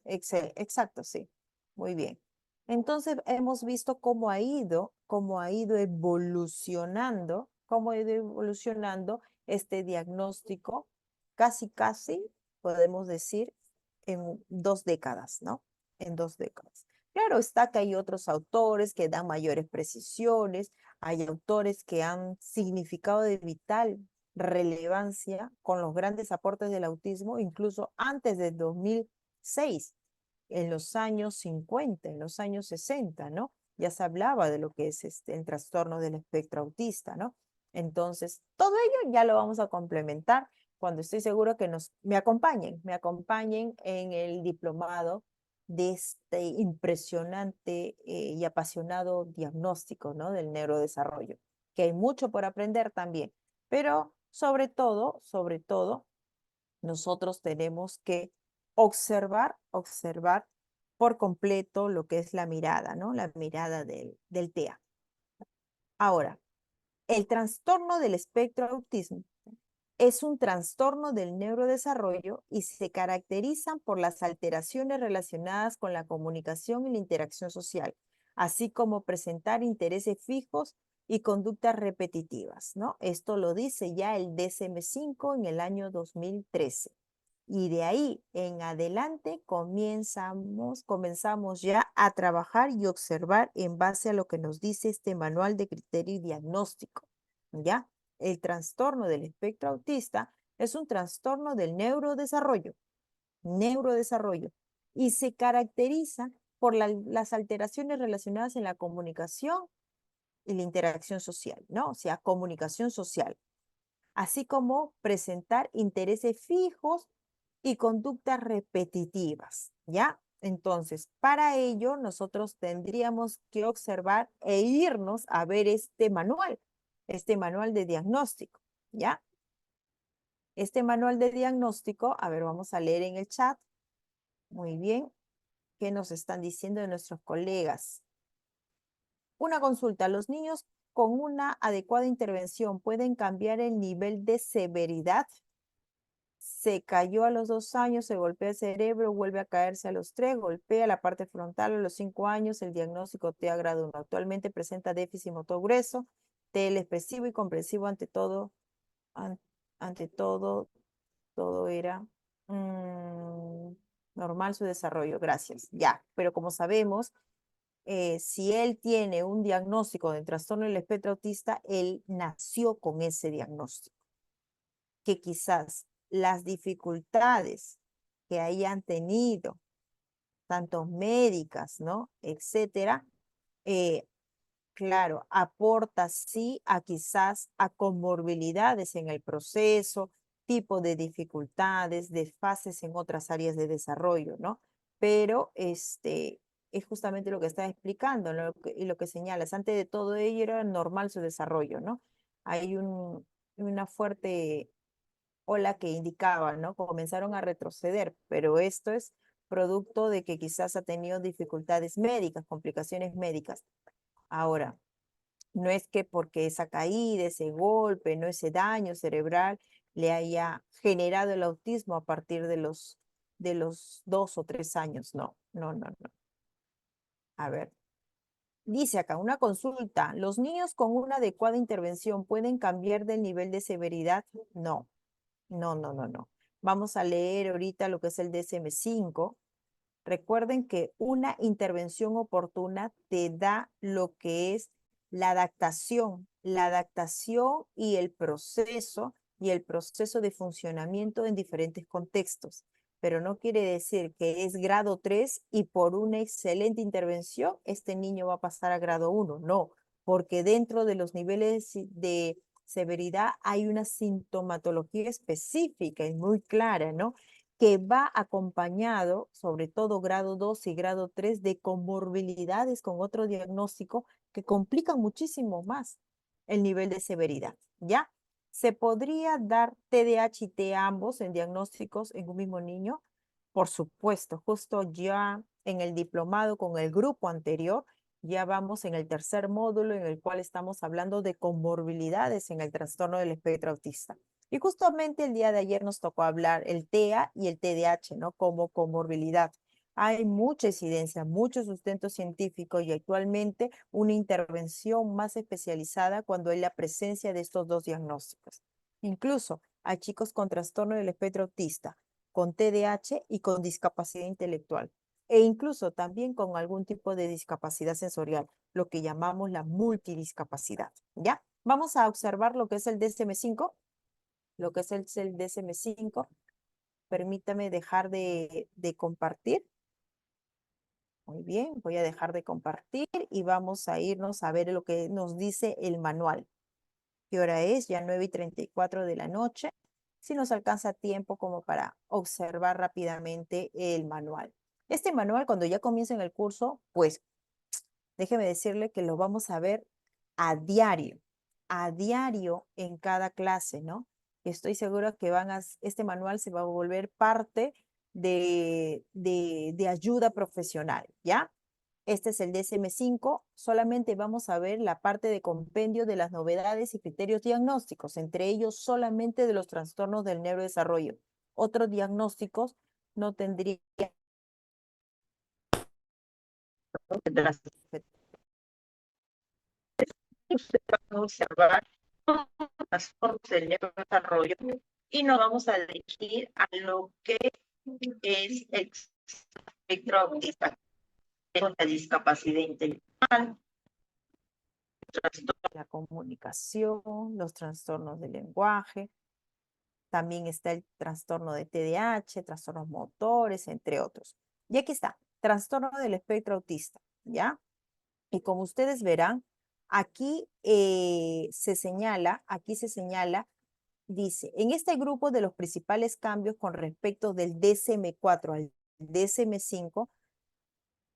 exacto, sí, muy bien. Entonces hemos visto cómo ha ido evolucionando este diagnóstico, casi, podemos decir, en 2 décadas, ¿no? En 2 décadas. Claro está que hay otros autores que dan mayores precisiones, hay autores que han significado de vital relevancia con los grandes aportes del autismo, incluso antes del 2006, en los años 50, en los años 60, ¿no? Ya se hablaba de lo que es el trastorno del espectro autista, ¿no? Entonces, todo ello ya lo vamos a complementar cuando estoy seguro que me acompañen en el diplomado de este impresionante y apasionado diagnóstico, ¿no? Del neurodesarrollo, que hay mucho por aprender también, pero sobre todo, nosotros tenemos que observar por completo lo que es la mirada, ¿no? La mirada del TEA. Ahora, el trastorno del espectro autismo es un trastorno del neurodesarrollo y se caracterizan por las alteraciones relacionadas con la comunicación y la interacción social, así como presentar intereses fijos y conductas repetitivas, ¿no? Esto lo dice ya el DSM-5 en el año 2013. Y de ahí en adelante comenzamos ya a trabajar y observar en base a lo que nos dice este manual de criterio y diagnóstico, ¿ya? El trastorno del espectro autista es un trastorno del neurodesarrollo, y se caracteriza por las alteraciones relacionadas en la comunicación y la interacción social, ¿no? O sea, comunicación social, así como presentar intereses fijos y conductas repetitivas, ¿ya? Entonces, para ello, nosotros tendríamos que observar e irnos a ver este manual de diagnóstico, ¿ya? Este manual de diagnóstico, a ver, vamos a leer en el chat. Muy bien. ¿Qué nos están diciendo de nuestros colegas? Una consulta. ¿Los niños con una adecuada intervención pueden cambiar el nivel de severidad? Se cayó a los 2 años, se golpea el cerebro, vuelve a caerse a los 3, golpea la parte frontal a los 5 años, el diagnóstico TEA grado 1. Actualmente presenta déficit motor grueso, TL expresivo y comprensivo ante todo, todo era normal su desarrollo, gracias. Ya, pero como sabemos, si él tiene un diagnóstico de trastorno del espectro autista, él nació con ese diagnóstico, que quizás las dificultades que hayan tenido, tanto médicas, ¿no? Etcétera, claro, aporta sí a quizás a comorbilidades en el proceso, tipo de dificultades, desfases en otras áreas de desarrollo, ¿no? Pero es justamente lo que estaba explicando, ¿no? Y lo que señalas, antes de todo ello era normal su desarrollo, ¿no? Hay una fuerte ola que indicaba, ¿no? Comenzaron a retroceder, pero esto es producto de que quizás ha tenido dificultades médicas, complicaciones médicas. Ahora, no es que porque esa caída, ese golpe, no ese daño cerebral le haya generado el autismo a partir de los 2 o 3 años, no. A ver, Dice acá, una consulta. ¿Los niños con una adecuada intervención pueden cambiar del nivel de severidad? No, no. Vamos a leer ahorita lo que es el DSM-5. Recuerden que una intervención oportuna te da lo que es la adaptación y el proceso de funcionamiento en diferentes contextos. Pero no quiere decir que es grado 3 y por una excelente intervención este niño va a pasar a grado 1. No, porque dentro de los niveles de severidad hay una sintomatología específica y muy clara, ¿no? Que va acompañado, sobre todo grado 2 y grado 3, de comorbilidades con otro diagnóstico que complican muchísimo más el nivel de severidad, ¿ya? ¿Se podría dar TDAH y TEA ambos en diagnósticos en un mismo niño? Por supuesto, justo ya en el diplomado con el grupo anterior, ya vamos en el tercer módulo en el cual estamos hablando de comorbilidades en el trastorno del espectro autista. Y justamente el día de ayer nos tocó hablar el TEA y el TDAH, ¿no? Como comorbilidad. Hay mucha incidencia, mucho sustento científico y actualmente una intervención más especializada cuando hay la presencia de estos dos diagnósticos. Incluso hay chicos con trastorno del espectro autista, con TDAH y con discapacidad intelectual, e incluso también con algún tipo de discapacidad sensorial, lo que llamamos la multidiscapacidad, ¿ya? Vamos a observar lo que es el DSM-5, lo que es el DSM-5. Permítame dejar de compartir. Muy bien, voy a dejar de compartir y vamos a irnos a ver lo que nos dice el manual. ¿Qué hora es? Ya 9:34 de la noche. Si nos alcanza tiempo como para observar rápidamente el manual. Este manual, cuando ya comiencen el curso, pues déjeme decirle que lo vamos a ver a diario en cada clase, ¿no? Estoy segura que este manual se va a volver parte de ayuda profesional, ¿ya? Este es el DSM-5, solamente vamos a ver la parte de compendio de las novedades y criterios diagnósticos, entre ellos solamente de los trastornos del neurodesarrollo. Otros diagnósticos no tendrían Usted va a observar todos los trastornos del neurodesarrollo y nos vamos a dirigir a lo que es el espectro autista, la discapacidad intelectual, la comunicación, los trastornos del lenguaje, también está el trastorno de TDAH, trastornos motores, entre otros. Y aquí está, trastorno del espectro autista, ¿ya? Y como ustedes verán, aquí se señala, dice, en este grupo de los principales cambios con respecto del DSM-4 al DSM-5,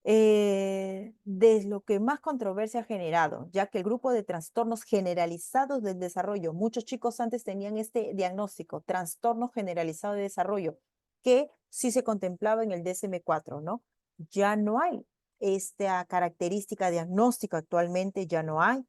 de lo que más controversia ha generado, ya que el grupo de trastornos generalizados del desarrollo, muchos chicos antes tenían este diagnóstico, trastorno generalizado de desarrollo, que sí se contemplaba en el DSM-4, ¿no? Ya no hay esta característica diagnóstica actualmente, ya no hay.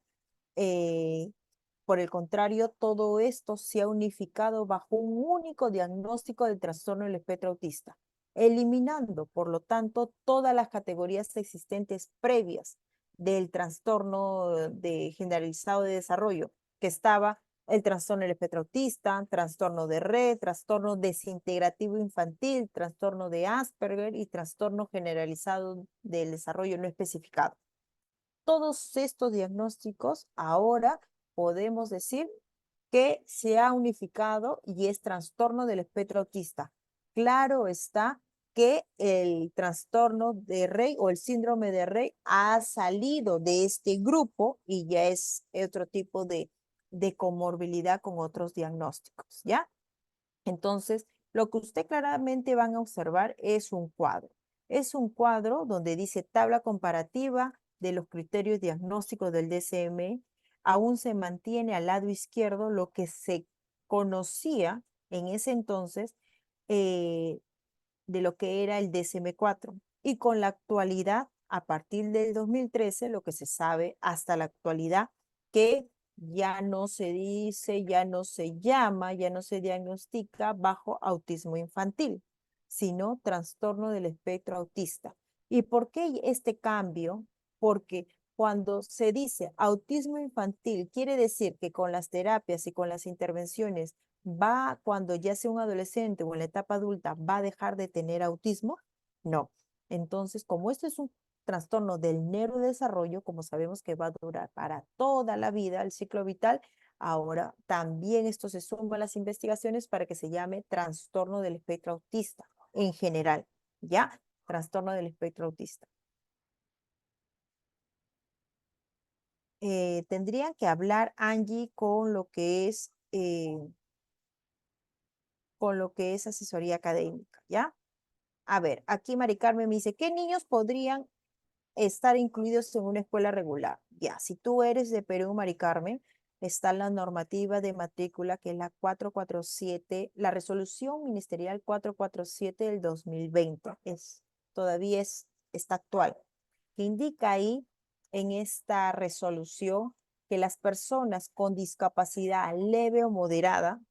Por el contrario, todo esto se ha unificado bajo un único diagnóstico del trastorno del espectro autista, eliminando, por lo tanto, todas las categorías existentes previas del trastorno generalizado de desarrollo, que estaba el trastorno del espectro autista, trastorno de Rett, trastorno desintegrativo infantil, trastorno de Asperger y trastorno generalizado del desarrollo no especificado. Todos estos diagnósticos ahora podemos decir que se ha unificado y es trastorno del espectro autista. Claro está que el trastorno de Rey o el síndrome de Rey ha salido de este grupo y ya es otro tipo de comorbilidad con otros diagnósticos, ¿ya? Entonces, lo que usted claramente van a observar es un cuadro. Es un cuadro donde dice tabla comparativa de los criterios diagnósticos del DSM. Aún se mantiene al lado izquierdo lo que se conocía en ese entonces de lo que era el DSM-4. Y con la actualidad, a partir del 2013, lo que se sabe hasta la actualidad, que ya no se dice, ya no se llama, ya no se diagnostica bajo autismo infantil, sino trastorno del espectro autista. ¿Y por qué este cambio? Porque Cuando se dice autismo infantil, quiere decir que con las terapias y con las intervenciones va, cuando ya sea un adolescente o en la etapa adulta, va a dejar de tener autismo. No. Entonces, como esto es un trastorno del neurodesarrollo, como sabemos que va a durar para toda la vida, el ciclo vital, ahora también esto se suma a las investigaciones para que se llame trastorno del espectro autista en general, ¿ya? Trastorno del espectro autista. Tendrían que hablar, Angie, con lo que es asesoría académica, ¿ya? A ver, aquí Mari Carmen me dice, ¿qué niños podrían estar incluidos en una escuela regular? Ya, si tú eres de Perú, Mari Carmen, está la normativa de matrícula que es la 447, la resolución ministerial 447 del 2020, todavía está actual, que indica ahí en esta resolución que las personas con discapacidad leve o moderada,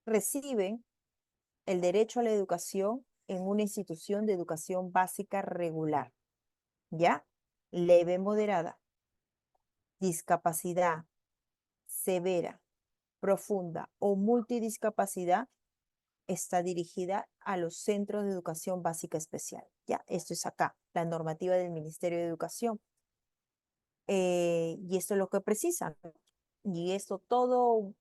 reciben el derecho a la educación en una institución de educación básica regular, ¿ya? Leve, moderada, discapacidad severa, profunda o multidiscapacidad está dirigida a los centros de educación básica especial, ¿ya? Esto es acá, la normativa del Ministerio de Educación. Y esto es lo que precisan. Y esto todo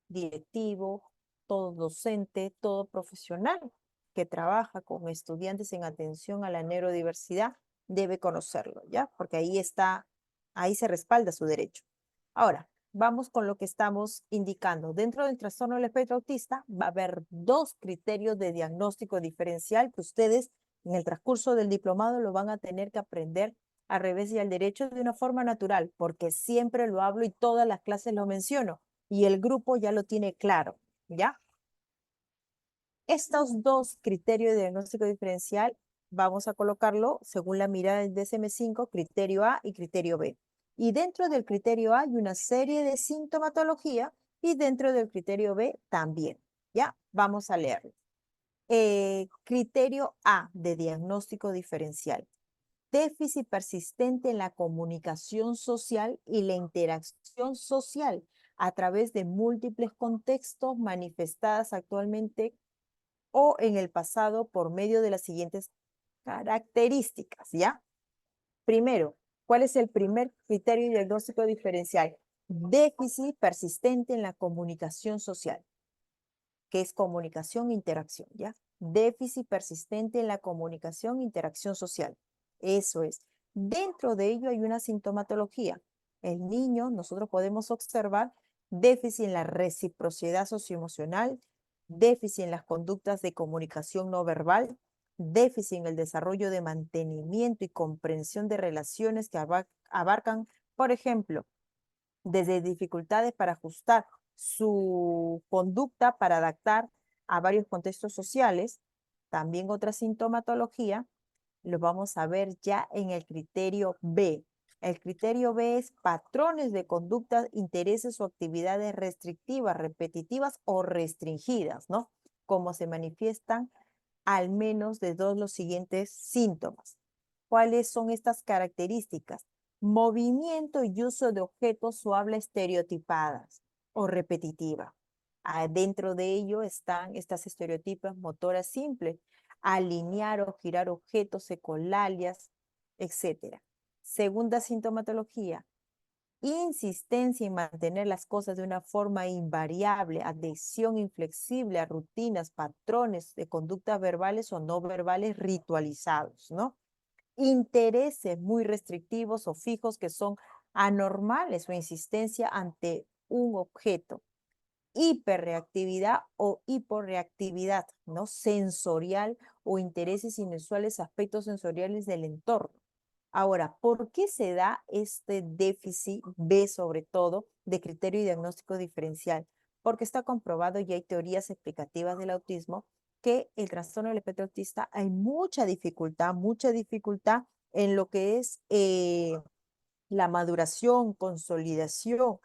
directivo, todo docente, todo profesional que trabaja con estudiantes en atención a la neurodiversidad debe conocerlo, ¿ya? Porque ahí se respalda su derecho. Ahora, vamos con lo que estamos indicando. Dentro del trastorno del espectro autista va a haber 2 criterios de diagnóstico diferencial que ustedes en el transcurso del diplomado lo van a tener que aprender al revés y al derecho de una forma natural, porque siempre lo hablo y todas las clases lo menciono y el grupo ya lo tiene claro, ¿ya? Estos 2 criterios de diagnóstico diferencial vamos a colocarlo según la mirada del DSM-5, criterio A y criterio B. Y dentro del criterio A hay una serie de sintomatología y dentro del criterio B también, ¿ya? Vamos a leerlo. Criterio A de diagnóstico diferencial. Déficit persistente en la comunicación social y la interacción social a través de múltiples contextos manifestadas actualmente o en el pasado por medio de las siguientes características, ¿ya? Primero, ¿cuál es el primer criterio diagnóstico diferencial? Déficit persistente en la comunicación social, que es comunicación e interacción, ¿ya? Déficit persistente en la comunicación e interacción social. Eso es. Dentro de ello hay una sintomatología. El niño, nosotros podemos observar déficit en la reciprocidad socioemocional, déficit en las conductas de comunicación no verbal, déficit en el desarrollo de mantenimiento y comprensión de relaciones que abarcan, por ejemplo, desde dificultades para ajustar su conducta para adaptar a varios contextos sociales. También otra sintomatología lo vamos a ver ya en el criterio B. El criterio B es patrones de conducta, intereses o actividades restrictivas, repetitivas o restringidas, ¿no? Como se manifiestan al menos de 2 los siguientes síntomas. ¿Cuáles son estas características? Movimiento y uso de objetos o habla estereotipadas o repetitiva. Dentro de ello están estas estereotipas motoras simples, alinear o girar objetos, ecolalias, etc. Segunda sintomatología, insistencia en mantener las cosas de una forma invariable, adhesión inflexible a rutinas, patrones de conductas verbales o no verbales ritualizados, ¿no? Intereses muy restrictivos o fijos que son anormales o insistencia ante un objeto. Hiperreactividad o hiporreactividad, ¿no? Sensorial o intereses inusuales, aspectos sensoriales del entorno. Ahora, ¿por qué se da este déficit B sobre todo de criterio y diagnóstico diferencial? Porque está comprobado y hay teorías explicativas del autismo que el trastorno del espectro autista hay mucha dificultad en lo que es la maduración, consolidación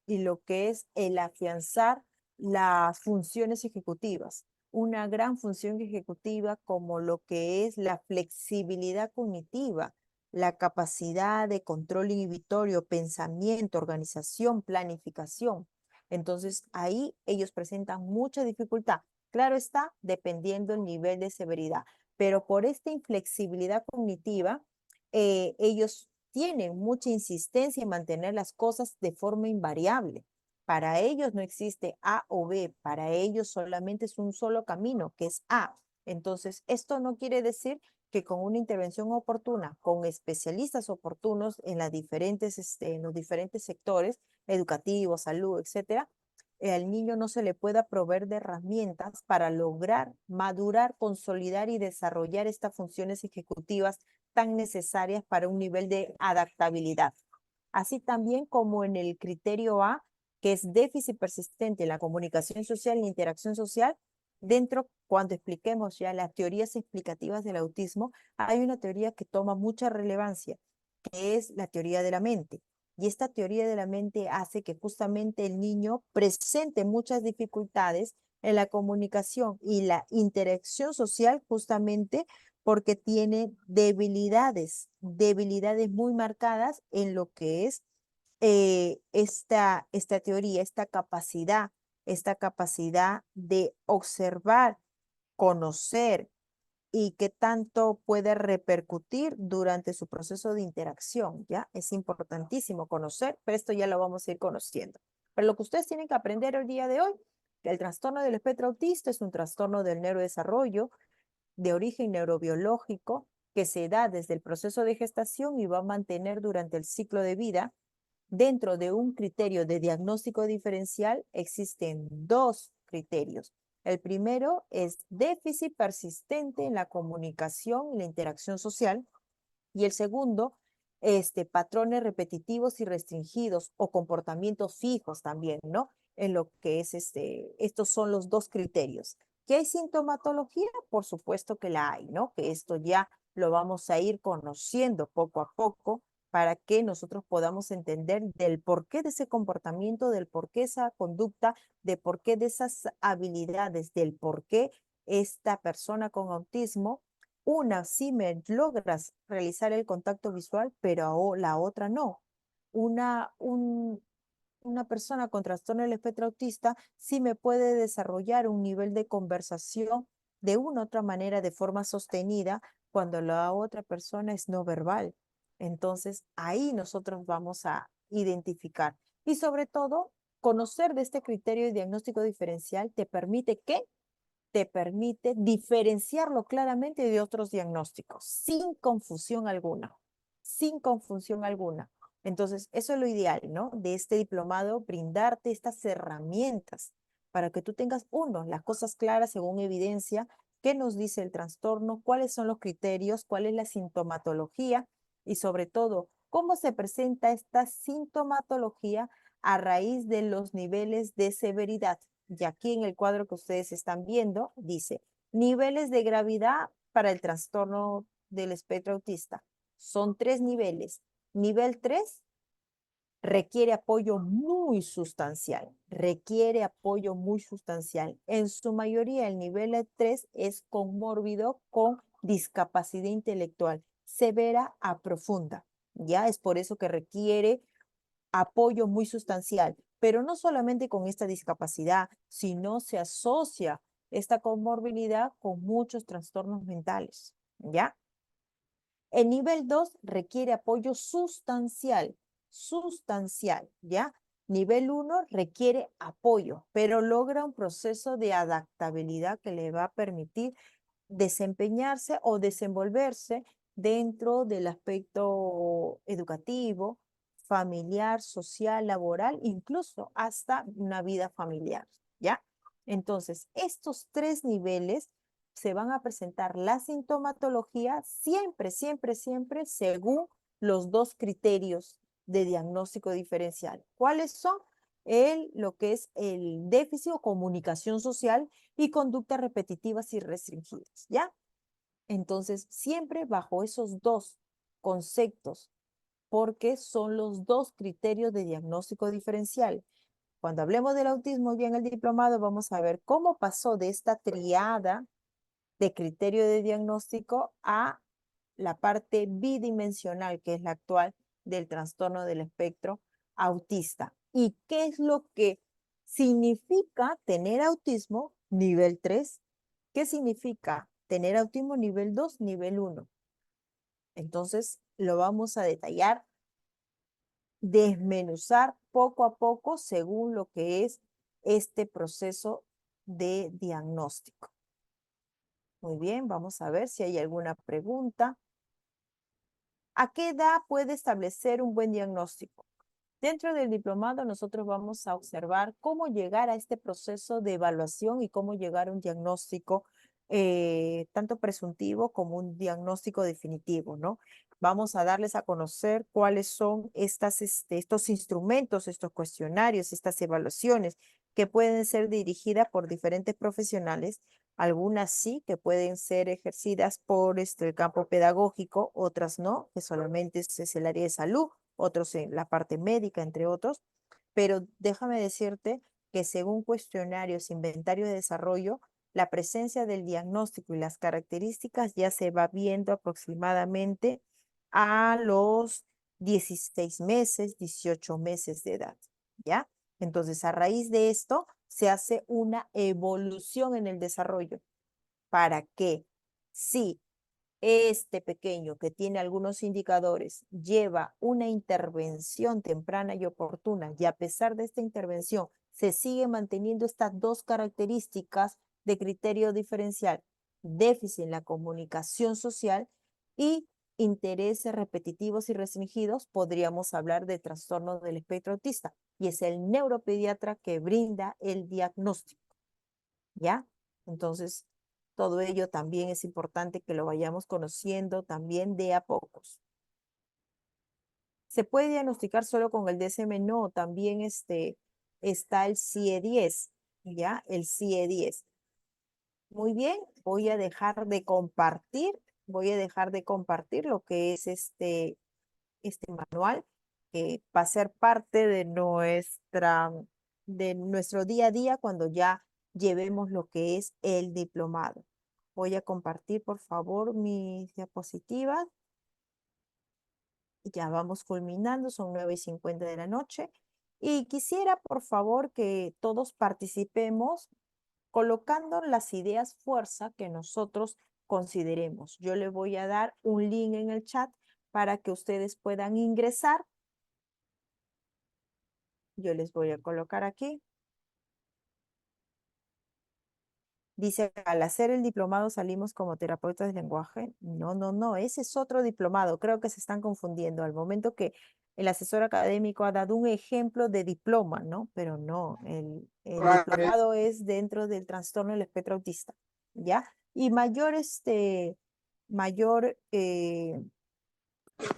y lo que es el afianzar las funciones ejecutivas. una gran función ejecutiva como lo que es la flexibilidad cognitiva, la capacidad de control inhibitorio, pensamiento, organización, planificación. Entonces, ahí ellos presentan mucha dificultad. Claro está, dependiendo el nivel de severidad, pero por esta inflexibilidad cognitiva, ellos tienen mucha insistencia en mantener las cosas de forma invariable. Para ellos no existe A o B, para ellos solamente es un solo camino, que es A. Entonces, esto no quiere decir que con una intervención oportuna, con especialistas oportunos en en los diferentes sectores, educativos, salud, etcétera, al niño no se le pueda proveer de herramientas para lograr madurar, consolidar y desarrollar estas funciones ejecutivas tan necesarias para un nivel de adaptabilidad. Así también como en el criterio A, que es déficit persistente en la comunicación social y la interacción social, dentro, cuando expliquemos ya las teorías explicativas del autismo, hay una teoría que toma mucha relevancia, que es la teoría de la mente. Y esta teoría de la mente hace que justamente el niño presente muchas dificultades en la comunicación y la interacción social justamente porque tiene debilidades muy marcadas en lo que es esta teoría, esta capacidad de observar, conocer y qué tanto puede repercutir durante su proceso de interacción, ¿ya? Es importantísimo conocer, pero esto ya lo vamos a ir conociendo. Pero lo que ustedes tienen que aprender el día de hoy, que el trastorno del espectro autista es un trastorno del neurodesarrollo de origen neurobiológico que se da desde el proceso de gestación y va a mantener durante el ciclo de vida. Dentro de un criterio de diagnóstico diferencial existen dos criterios. El primero es déficit persistente en la comunicación y la interacción social. Y el segundo, patrones repetitivos y restringidos o comportamientos fijos también, ¿no? En lo que es estos son los dos criterios. ¿Qué hay sintomatología? Por supuesto que la hay, ¿no? Que esto ya lo vamos a ir conociendo poco a poco para que nosotros podamos entender del porqué de ese comportamiento, del porqué esa conducta, de por qué de esas habilidades, del por qué esta persona con autismo, una sí me logras realizar el contacto visual, pero la otra no. Una persona con trastorno del espectro autista sí me puede desarrollar un nivel de conversación de una u otra manera de forma sostenida cuando la otra persona es no verbal. Entonces, ahí nosotros vamos a identificar. Y sobre todo, conocer de este criterio de diagnóstico diferencial te permite diferenciarlo claramente de otros diagnósticos, sin confusión alguna. Entonces, eso es lo ideal, ¿no? De este diplomado, brindarte estas herramientas para que tú tengas, uno, las cosas claras según evidencia, qué nos dice el trastorno, cuáles son los criterios, cuál es la sintomatología y sobre todo, cómo se presenta esta sintomatología a raíz de los niveles de severidad. Y aquí en el cuadro que ustedes están viendo, dice, niveles de gravedad para el trastorno del espectro autista. Son 3 niveles. Nivel 3 requiere apoyo muy sustancial, En su mayoría, el nivel 3 es comórbido con discapacidad intelectual severa a profunda. Ya es por eso que requiere apoyo muy sustancial, pero no solamente con esta discapacidad, sino se asocia esta comorbilidad con muchos trastornos mentales, ¿ya? El nivel 2 requiere apoyo sustancial, ¿ya? Nivel 1 requiere apoyo, pero logra un proceso de adaptabilidad que le va a permitir desempeñarse o desenvolverse dentro del aspecto educativo, familiar, social, laboral, incluso hasta una vida familiar, ¿ya? Entonces, estos 3 niveles se van a presentar la sintomatología siempre según los 2 criterios de diagnóstico diferencial. ¿Cuáles son? Lo que es el déficit o comunicación social y conductas repetitivas y restringidas, ¿ya? Entonces, siempre bajo esos 2 conceptos, porque son los 2 criterios de diagnóstico diferencial. Cuando hablemos del autismo ya en el diplomado, vamos a ver cómo pasó de esta triada de criterio de diagnóstico a la parte bidimensional, que es la actual del trastorno del espectro autista. ¿Y qué es lo que significa tener autismo nivel 3? ¿Qué significa tener autismo nivel 2, nivel 1? Entonces, lo vamos a detallar, desmenuzar poco a poco según lo que es este proceso de diagnóstico. Muy bien, vamos a ver si hay alguna pregunta. ¿A qué edad puede establecer un buen diagnóstico? Dentro del diplomado nosotros vamos a observar cómo llegar a este proceso de evaluación y cómo llegar a un diagnóstico tanto presuntivo como un diagnóstico definitivo, ¿no? Vamos a darles a conocer cuáles son estos instrumentos, estos cuestionarios, estas evaluaciones que pueden ser dirigidas por diferentes profesionales. Algunas sí, que pueden ser ejercidas por el campo pedagógico, otras no, que solamente es el área de salud, otros en la parte médica, entre otros. Pero déjame decirte que según cuestionarios, inventario de desarrollo, la presencia del diagnóstico y las características ya se va viendo aproximadamente a los 16 meses, 18 meses de edad, ¿ya? Entonces, a raíz de esto, se hace una evolución en el desarrollo para que si este pequeño que tiene algunos indicadores lleva una intervención temprana y oportuna y a pesar de esta intervención se sigue manteniendo estas dos características de criterio diferencial, déficit en la comunicación social y intereses repetitivos y restringidos, podríamos hablar de trastorno del espectro autista y es el neuropediatra que brinda el diagnóstico, ¿ya? Entonces, todo ello también es importante que lo vayamos conociendo también de a pocos. ¿Se puede diagnosticar solo con el DSM? No, también está el CIE-10, ¿ya? El CIE-10. Muy bien, voy a dejar de compartir lo que es este manual, que va a ser parte de nuestro día a día cuando ya llevemos lo que es el diplomado. Voy a compartir, por favor, mis diapositivas. Ya vamos culminando, son 9:50 de la noche. Y quisiera, por favor, que todos participemos colocando las ideas fuerza que nosotros consideremos. Yo le voy a dar un link en el chat para que ustedes puedan ingresar. Yo les voy a colocar aquí. Dice, al hacer el diplomado salimos como terapeutas de lenguaje. No, no, no, ese es otro diplomado. Creo que se están confundiendo. Al momento que el asesor académico ha dado un ejemplo de diploma, ¿no? Pero no, el diplomado es dentro del trastorno del espectro autista, ¿ya? Y mayor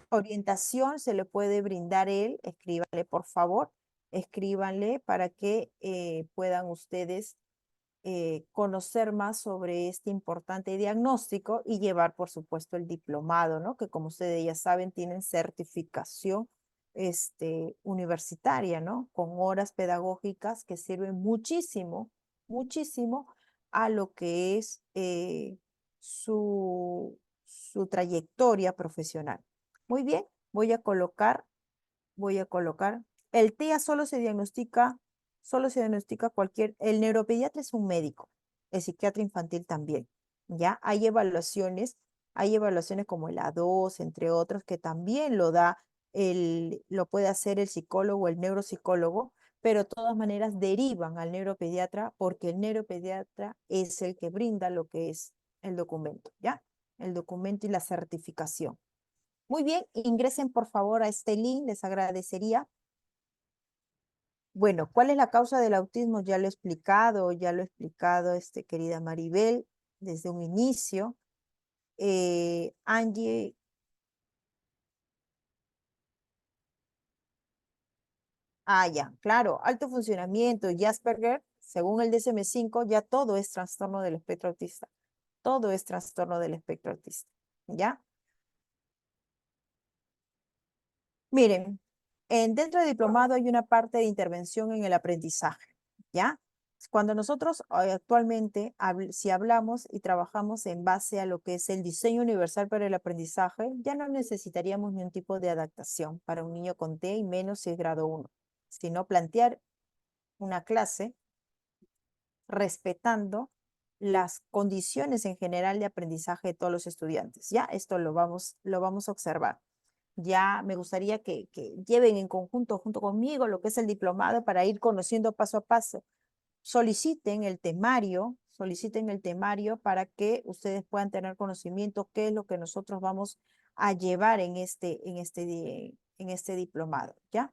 orientación se le puede brindar él. Escríbanle, por favor, escríbanle para que puedan ustedes conocer más sobre este importante diagnóstico y llevar, por supuesto, el diplomado, ¿no? Que como ustedes ya saben, tienen certificación universitaria, ¿no? Con horas pedagógicas que sirven muchísimo, muchísimo a lo que es su trayectoria profesional. Muy bien, voy a colocar, el TEA solo se diagnostica el neuropediatra es un médico, el psiquiatra infantil también, ¿ya? Hay evaluaciones como el A2, entre otros, que también lo puede hacer el psicólogo, el neuropsicólogo, pero de todas maneras derivan al neuropediatra porque el neuropediatra es el que brinda lo que es el documento, ¿ya? El documento y la certificación. Muy bien, ingresen por favor a este link, les agradecería. Bueno, ¿cuál es la causa del autismo? Ya lo he explicado, querida Maribel, desde un inicio. Angie, ya, claro, alto funcionamiento y Asperger, según el DSM-5, ya todo es trastorno del espectro autista. Todo es trastorno del espectro autista, ¿ya? Miren, Dentro del diplomado hay una parte de intervención en el aprendizaje, ¿ya? Cuando nosotros actualmente, si hablamos y trabajamos en base a lo que es el diseño universal para el aprendizaje, ya no necesitaríamos ningún tipo de adaptación para un niño con T y menos si es grado 1, sino plantear una clase respetando las condiciones en general de aprendizaje de todos los estudiantes. Ya, esto lo vamos a observar. Ya me gustaría que lleven en conjunto, junto conmigo, lo que es el diplomado para ir conociendo paso a paso. Soliciten el temario para que ustedes puedan tener conocimiento qué es lo que nosotros vamos a llevar en este diplomado, ¿ya?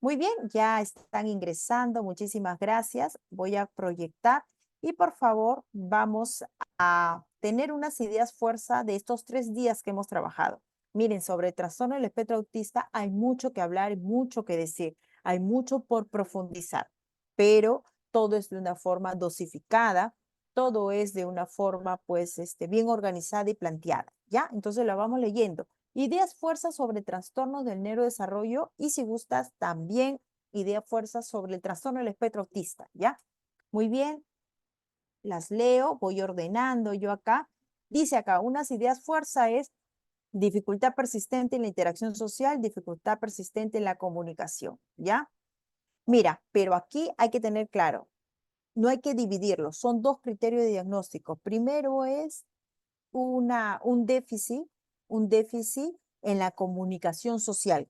Muy bien, ya están ingresando, muchísimas gracias. Voy a proyectar y por favor vamos a tener unas ideas fuerza de estos 3 días que hemos trabajado. Miren, sobre el trastorno del espectro autista hay mucho que hablar y mucho que decir. Hay mucho por profundizar, pero todo es de una forma dosificada, todo es de una forma pues bien organizada y planteada, ¿ya? Entonces la vamos leyendo. Ideas fuerzas sobre trastornos del neurodesarrollo y si gustas también idea fuerzas sobre el trastorno del espectro autista, ¿ya? Muy bien, las leo, voy ordenando yo acá. Dice acá, unas ideas fuerza es dificultad persistente en la interacción social, dificultad persistente en la comunicación, ¿ya? Mira, pero aquí hay que tener claro, no hay que dividirlo, son 2 criterios de diagnóstico. Primero es un déficit en la comunicación social,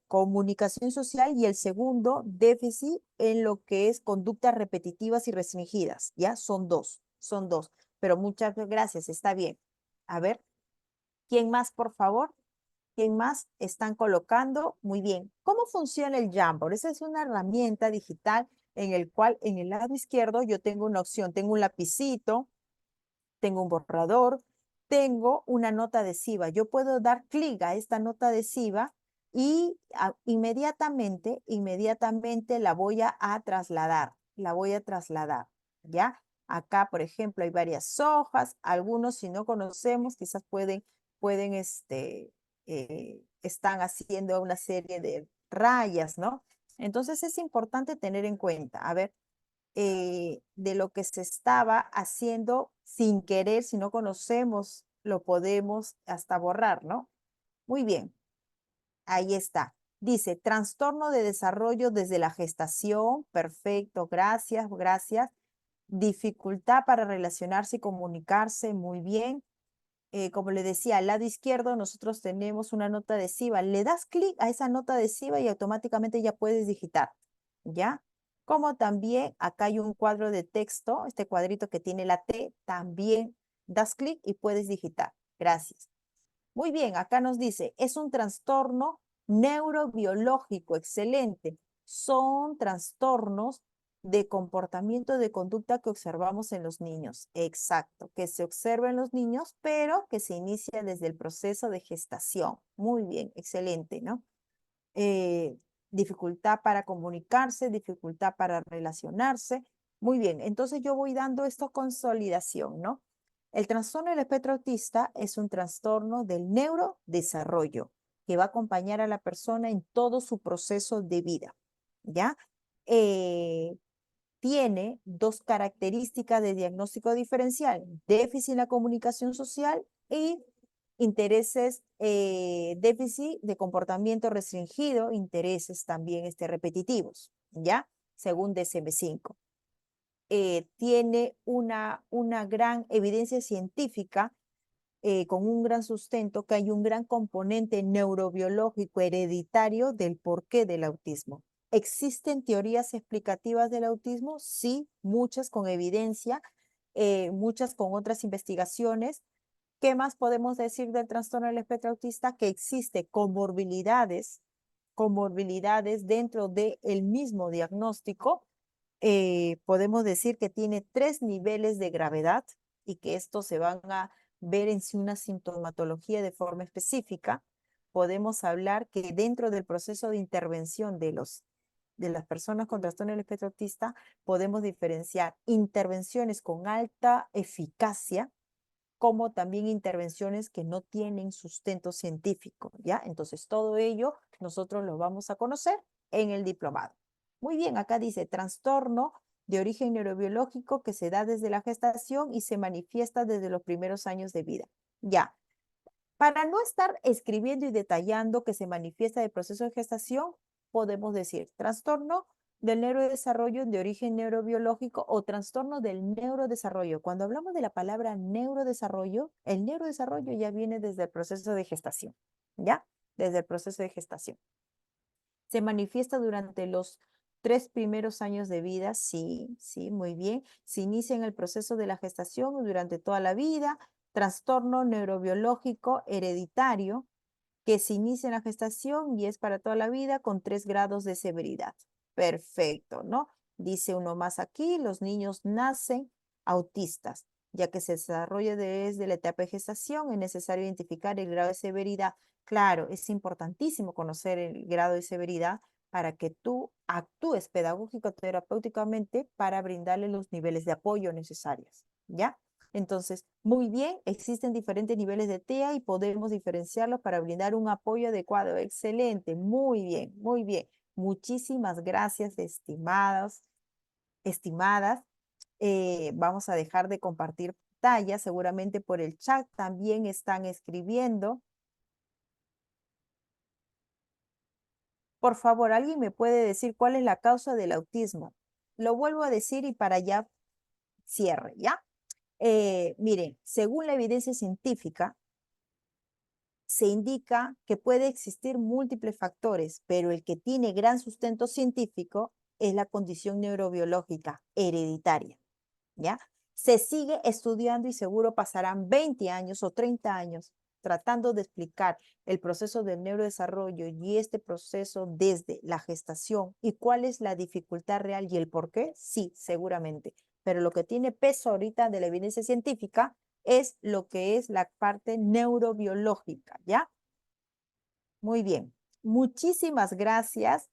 y el segundo, déficit en lo que es conductas repetitivas y restringidas, ¿ya? Son dos, pero muchas gracias, está bien. A ver, ¿quién más, por favor? ¿Quién más están colocando? Muy bien. ¿Cómo funciona el Jamboard? Esa es una herramienta digital en el cual en el lado izquierdo yo tengo una opción, tengo un lapicito, tengo un borrador, tengo una nota adhesiva. Yo puedo dar clic a esta nota adhesiva y inmediatamente la voy a trasladar. ¿Ya? Acá, por ejemplo, hay varias hojas. Algunos, si no conocemos, quizás están haciendo una serie de rayas, ¿no? Entonces es importante tener en cuenta, a ver, de lo que se estaba haciendo sin querer, si no conocemos, lo podemos hasta borrar, ¿no? Muy bien, ahí está. Dice, trastorno de desarrollo desde la gestación, perfecto, gracias. Dificultad para relacionarse y comunicarse, muy bien. Como le decía, al lado izquierdo nosotros tenemos una nota adhesiva. Le das clic a esa nota adhesiva y automáticamente ya puedes digitar, ¿ya? Como también acá hay un cuadro de texto, este cuadrito que tiene la T, también das clic y puedes digitar. Gracias. Muy bien, acá nos dice, es un trastorno neurobiológico, excelente. Son trastornos de comportamiento de conducta que observamos en los niños. Exacto, que se observa en los niños, pero que se inicia desde el proceso de gestación. Muy bien, excelente, ¿no? Dificultad para comunicarse, dificultad para relacionarse. Muy bien, entonces yo voy dando esto consolidación, ¿no? El trastorno del espectro autista es un trastorno del neurodesarrollo que va a acompañar a la persona en todo su proceso de vida, ¿ya? Tiene 2 características de diagnóstico diferencial, déficit en la comunicación social y déficit de comportamiento restringido, intereses también repetitivos, ¿ya? Según DSM-5. Tiene una gran evidencia científica con un gran sustento que hay un gran componente neurobiológico hereditario del porqué del autismo. ¿Existen teorías explicativas del autismo? Sí, muchas con evidencia, muchas con otras investigaciones. ¿Qué más podemos decir del trastorno del espectro autista? Que existe comorbilidades dentro del mismo diagnóstico. Podemos decir que tiene 3 niveles de gravedad y que estos se van a ver en una sintomatología de forma específica. Podemos hablar que dentro del proceso de intervención de las personas con trastorno del espectro autista, podemos diferenciar intervenciones con alta eficacia, como también intervenciones que no tienen sustento científico, ¿ya? Entonces, todo ello nosotros lo vamos a conocer en el diplomado. Muy bien, acá dice trastorno de origen neurobiológico que se da desde la gestación y se manifiesta desde los primeros años de vida. Ya. Para no estar escribiendo y detallando que se manifiesta el proceso de gestación, podemos decir trastorno del neurodesarrollo de origen neurobiológico o trastorno del neurodesarrollo. Cuando hablamos de la palabra neurodesarrollo, el neurodesarrollo ya viene desde el proceso de gestación, ¿ya? Desde el proceso de gestación. Se manifiesta durante los 3 primeros años de vida, sí, muy bien. Se inicia en el proceso de la gestación durante toda la vida. Trastorno neurobiológico hereditario que se inicia en la gestación y es para toda la vida con 3 grados de severidad. Perfecto, ¿no? Dice uno más aquí, los niños nacen autistas, ya que se desarrolla desde la etapa de gestación, es necesario identificar el grado de severidad. Claro, es importantísimo conocer el grado de severidad para que tú actúes pedagógico-terapéuticamente para brindarle los niveles de apoyo necesarios, ¿ya? Entonces, muy bien, existen diferentes niveles de TEA y podemos diferenciarlos para brindar un apoyo adecuado. Excelente, muy bien, muy bien. Muchísimas gracias, estimadas. Vamos a dejar de compartir pantalla, seguramente por el chat también están escribiendo. Por favor, ¿alguien me puede decir cuál es la causa del autismo? Lo vuelvo a decir y para ya cierre, ¿ya? Miren, según la evidencia científica, se indica que puede existir múltiples factores, pero el que tiene gran sustento científico es la condición neurobiológica hereditaria, ¿ya? Se sigue estudiando y seguro pasarán 20 años o 30 años tratando de explicar el proceso del neurodesarrollo y este proceso desde la gestación y cuál es la dificultad real y el por qué, sí, seguramente. Pero lo que tiene peso ahorita de la evidencia científica es lo que es la parte neurobiológica, ¿ya? Muy bien. Muchísimas gracias.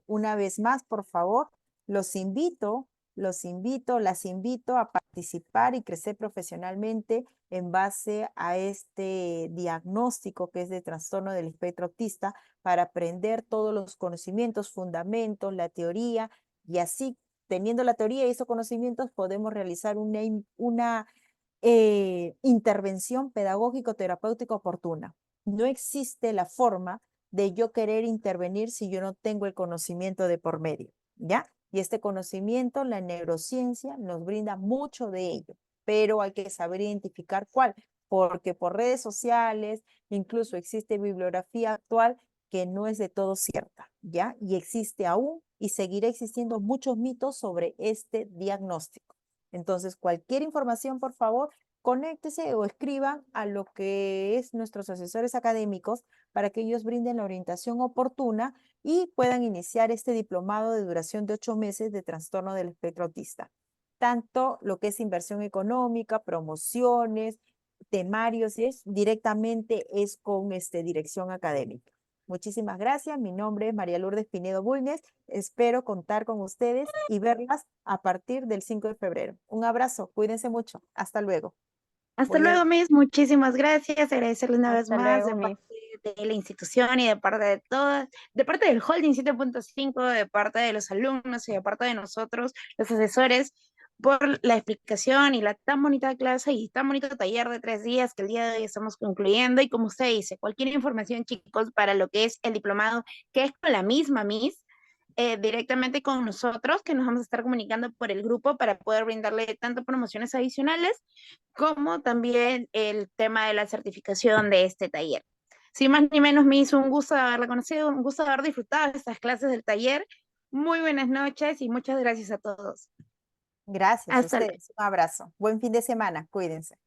Una vez más, por favor, las invito a participar y crecer profesionalmente en base a este diagnóstico que es de trastorno del espectro autista para aprender todos los conocimientos, fundamentos, la teoría y así, teniendo la teoría y esos conocimientos, podemos realizar una intervención pedagógico-terapéutica oportuna. No existe la forma de yo querer intervenir si yo no tengo el conocimiento de por medio, ¿ya? Y este conocimiento, la neurociencia, nos brinda mucho de ello, pero hay que saber identificar cuál, porque por redes sociales, incluso existe bibliografía actual que no es de todo cierta, ¿ya? Y existe aún y seguirá existiendo muchos mitos sobre este diagnóstico. Entonces, cualquier información, por favor, conéctese o escriban a lo que es nuestros asesores académicos para que ellos brinden la orientación oportuna y puedan iniciar este diplomado de duración de 8 meses de trastorno del espectro autista. Tanto lo que es inversión económica, promociones, temarios, directamente es con dirección académica. Muchísimas gracias. Mi nombre es María Lourdes Pinedo Bulnes. Espero contar con ustedes y verlas a partir del 5 de febrero. Un abrazo. Cuídense mucho. Hasta luego. Hasta Voy a- luego, Miss. Muchísimas gracias. Agradecerle una vez Hasta más luego, de Miss. parte de la institución y de parte de todas, de parte del Holding 7.5, de parte de los alumnos y de parte de nosotros, los asesores, por la explicación y la tan bonita clase y tan bonito taller de 3 días que el día de hoy estamos concluyendo. Y como usted dice, cualquier información, chicos, para lo que es el diplomado, que es con la misma Miss, directamente con nosotros, que nos vamos a estar comunicando por el grupo para poder brindarle tanto promociones adicionales como también el tema de la certificación de este taller. Sin más ni menos, me hizo un gusto haberla conocido, un gusto haber disfrutado de estas clases del taller. Muy buenas noches y muchas gracias a todos. Gracias a Hasta luego. ustedes. Un abrazo. Buen fin de semana. Cuídense.